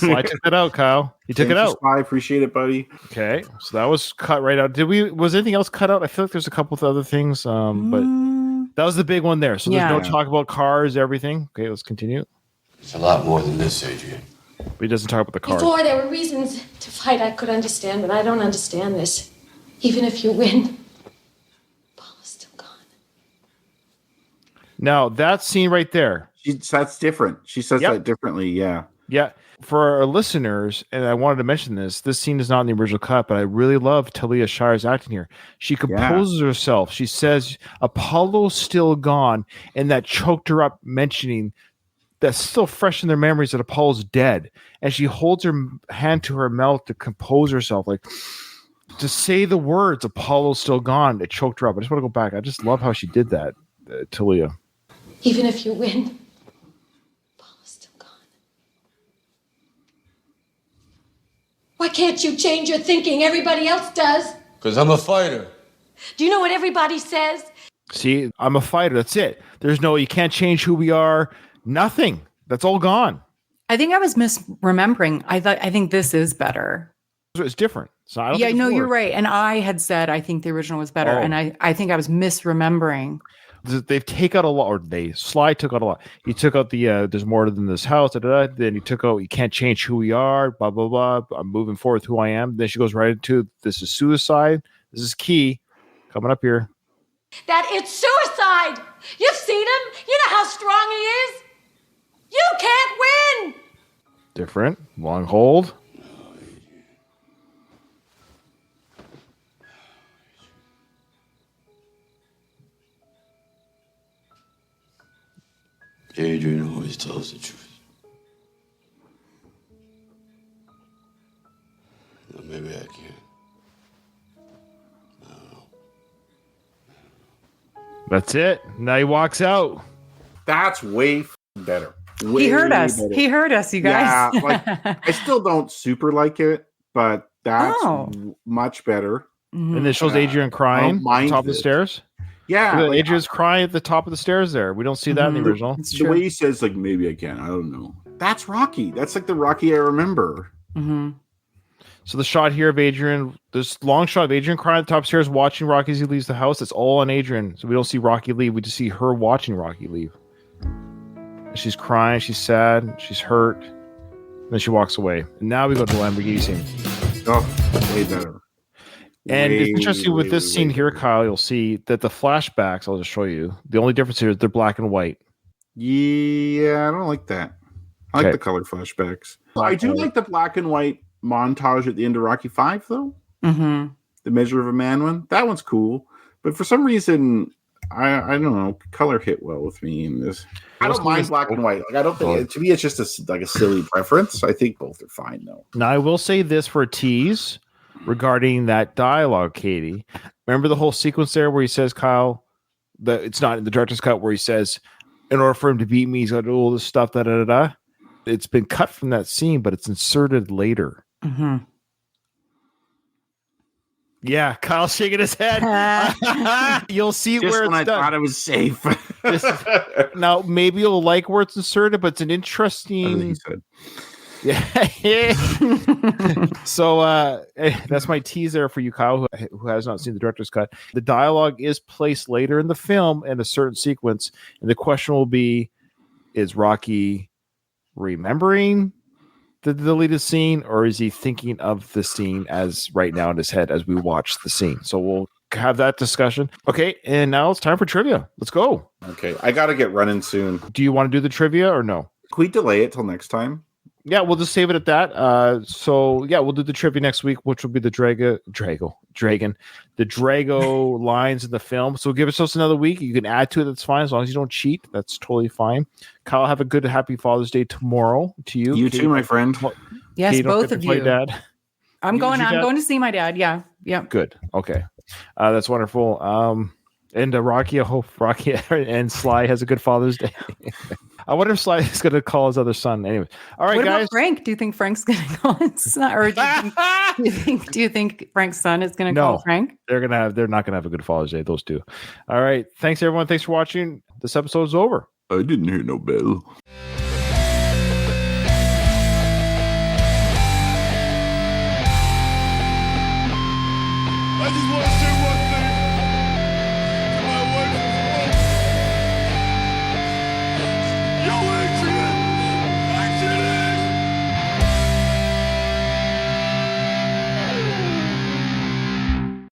that out, Kyle. He took it out. I appreciate it, buddy. Okay. So that was cut right out. Was anything else cut out? I feel like there's a couple of other things. But that was the big one there. So there's no talk about cars, everything. Okay, let's continue. It's a lot more than this, Adrian. But he doesn't talk about the cars. Before there were reasons to fight, I could understand, but I don't understand this. Even if you win, Paula's still gone. Now, that scene right there. That's different. She says that differently, yeah. Yeah. For our listeners, and I wanted to mention this scene is not in the original cut, but I really love Talia Shire's acting here. She composes herself. She says, Apollo's still gone, and that choked her up, mentioning that's still fresh in their memories that Apollo's dead. And she holds her hand to her mouth to compose herself, like to say the words, Apollo's still gone. It choked her up. I just want to go back. I just love how she did that, Talia. Even if you win, Paula's still gone. Why can't you change your thinking? Everybody else does. Because I'm a fighter. Do you know what everybody says? See, I'm a fighter. That's it. There's no, you can't change who we are. Nothing. That's all gone. I think I was misremembering. I think this is better. It's different. So I don't Yeah, think it's no, you're worse. right. And I had said I think the original was better, Oh. and I think I was misremembering. They've taken out a lot, or Sly took out a lot. He took out the there's more than this house. Then he took out you can't change who we are. Blah blah blah. I'm moving forward with who I am. Then she goes right into this is suicide. This is key. Coming up here. That it's suicide. You've seen him. You know how strong he is. You can't win. Different. Long hold. Adrian always tells the truth. Now, maybe I can't. That's it. Now he walks out. That's way better. He heard us. Better. He heard us, you guys. Yeah, like I still don't super like it, but that's much better. And it shows Adrian crying at the top of the stairs. Yeah, like, Adrian's crying at the top of the stairs there. We don't see that in the original. The way he says, like, maybe I can. I don't know. That's Rocky. That's like the Rocky I remember. Mm-hmm. So the shot here of Adrian, this long shot of Adrian crying at the top of the stairs, watching Rocky as he leaves the house. It's all on Adrian. So we don't see Rocky leave. We just see her watching Rocky leave. She's crying. She's sad. She's hurt. Then she walks away. And now we go to the Lamborghini scene. Oh, way better. And it's interesting with this scene here, Kyle, you'll see that the flashbacks, I'll just show you. The only difference here is they're black and white. Yeah, I don't like that. I like the color flashbacks. I do like the black and white montage at the end of Rocky 5, though. Mm-hmm. The Measure of a Man one. That one's cool. But for some reason, I don't know, color hit well with me in this. I don't mind black and white. Like, I don't think to me it's just a silly preference. I think both are fine though. Now I will say this for a tease regarding that dialogue, Katie. Remember the whole sequence there where he says, Kyle, that it's not in the director's cut, where he says, in order for him to beat me, he's got to do all this stuff, da da da da. It's been cut from that scene, but it's inserted later. Mm-hmm. Yeah, Kyle's shaking his head. You'll see just where when it's I done. thought it was safe. Now, maybe you'll like where it's inserted, but it's an interesting. Yeah. So that's my teaser for you, Kyle, who has not seen the director's cut. The dialogue is placed later in the film in a certain sequence, and the question will be: is Rocky remembering the deleted scene, or is he thinking of the scene as right now in his head as we watch the scene? So we'll have that discussion. Okay, and now it's time for trivia. Let's go. Okay, I got to get running soon. Do you want to do the trivia or no? Can we delay it till next time? Yeah, we'll just save it at that. So yeah, we'll do the trivia next week, which will be the Drago lines in the film. So give ourselves another week. You can add to it. That's fine. As long as you don't cheat, that's totally fine. Kyle, have a good, happy Father's Day tomorrow to you. You too, my friend. Yes, Katie, both of you. Dad. I'm going to see my dad. Yeah. Yeah. Good. Okay. That's wonderful. And Rocky, I hope Rocky and Sly has a good Father's Day. I wonder if Sly is going to call his other son. Anyway, all right, what guys. About Frank? Do you think Frank's going to call his son, or do you think Frank's son is going to call Frank? They're not going to have a good Father's Day. Those two. All right. Thanks, everyone. Thanks for watching. This episode is over. I didn't hear no bell. I just want to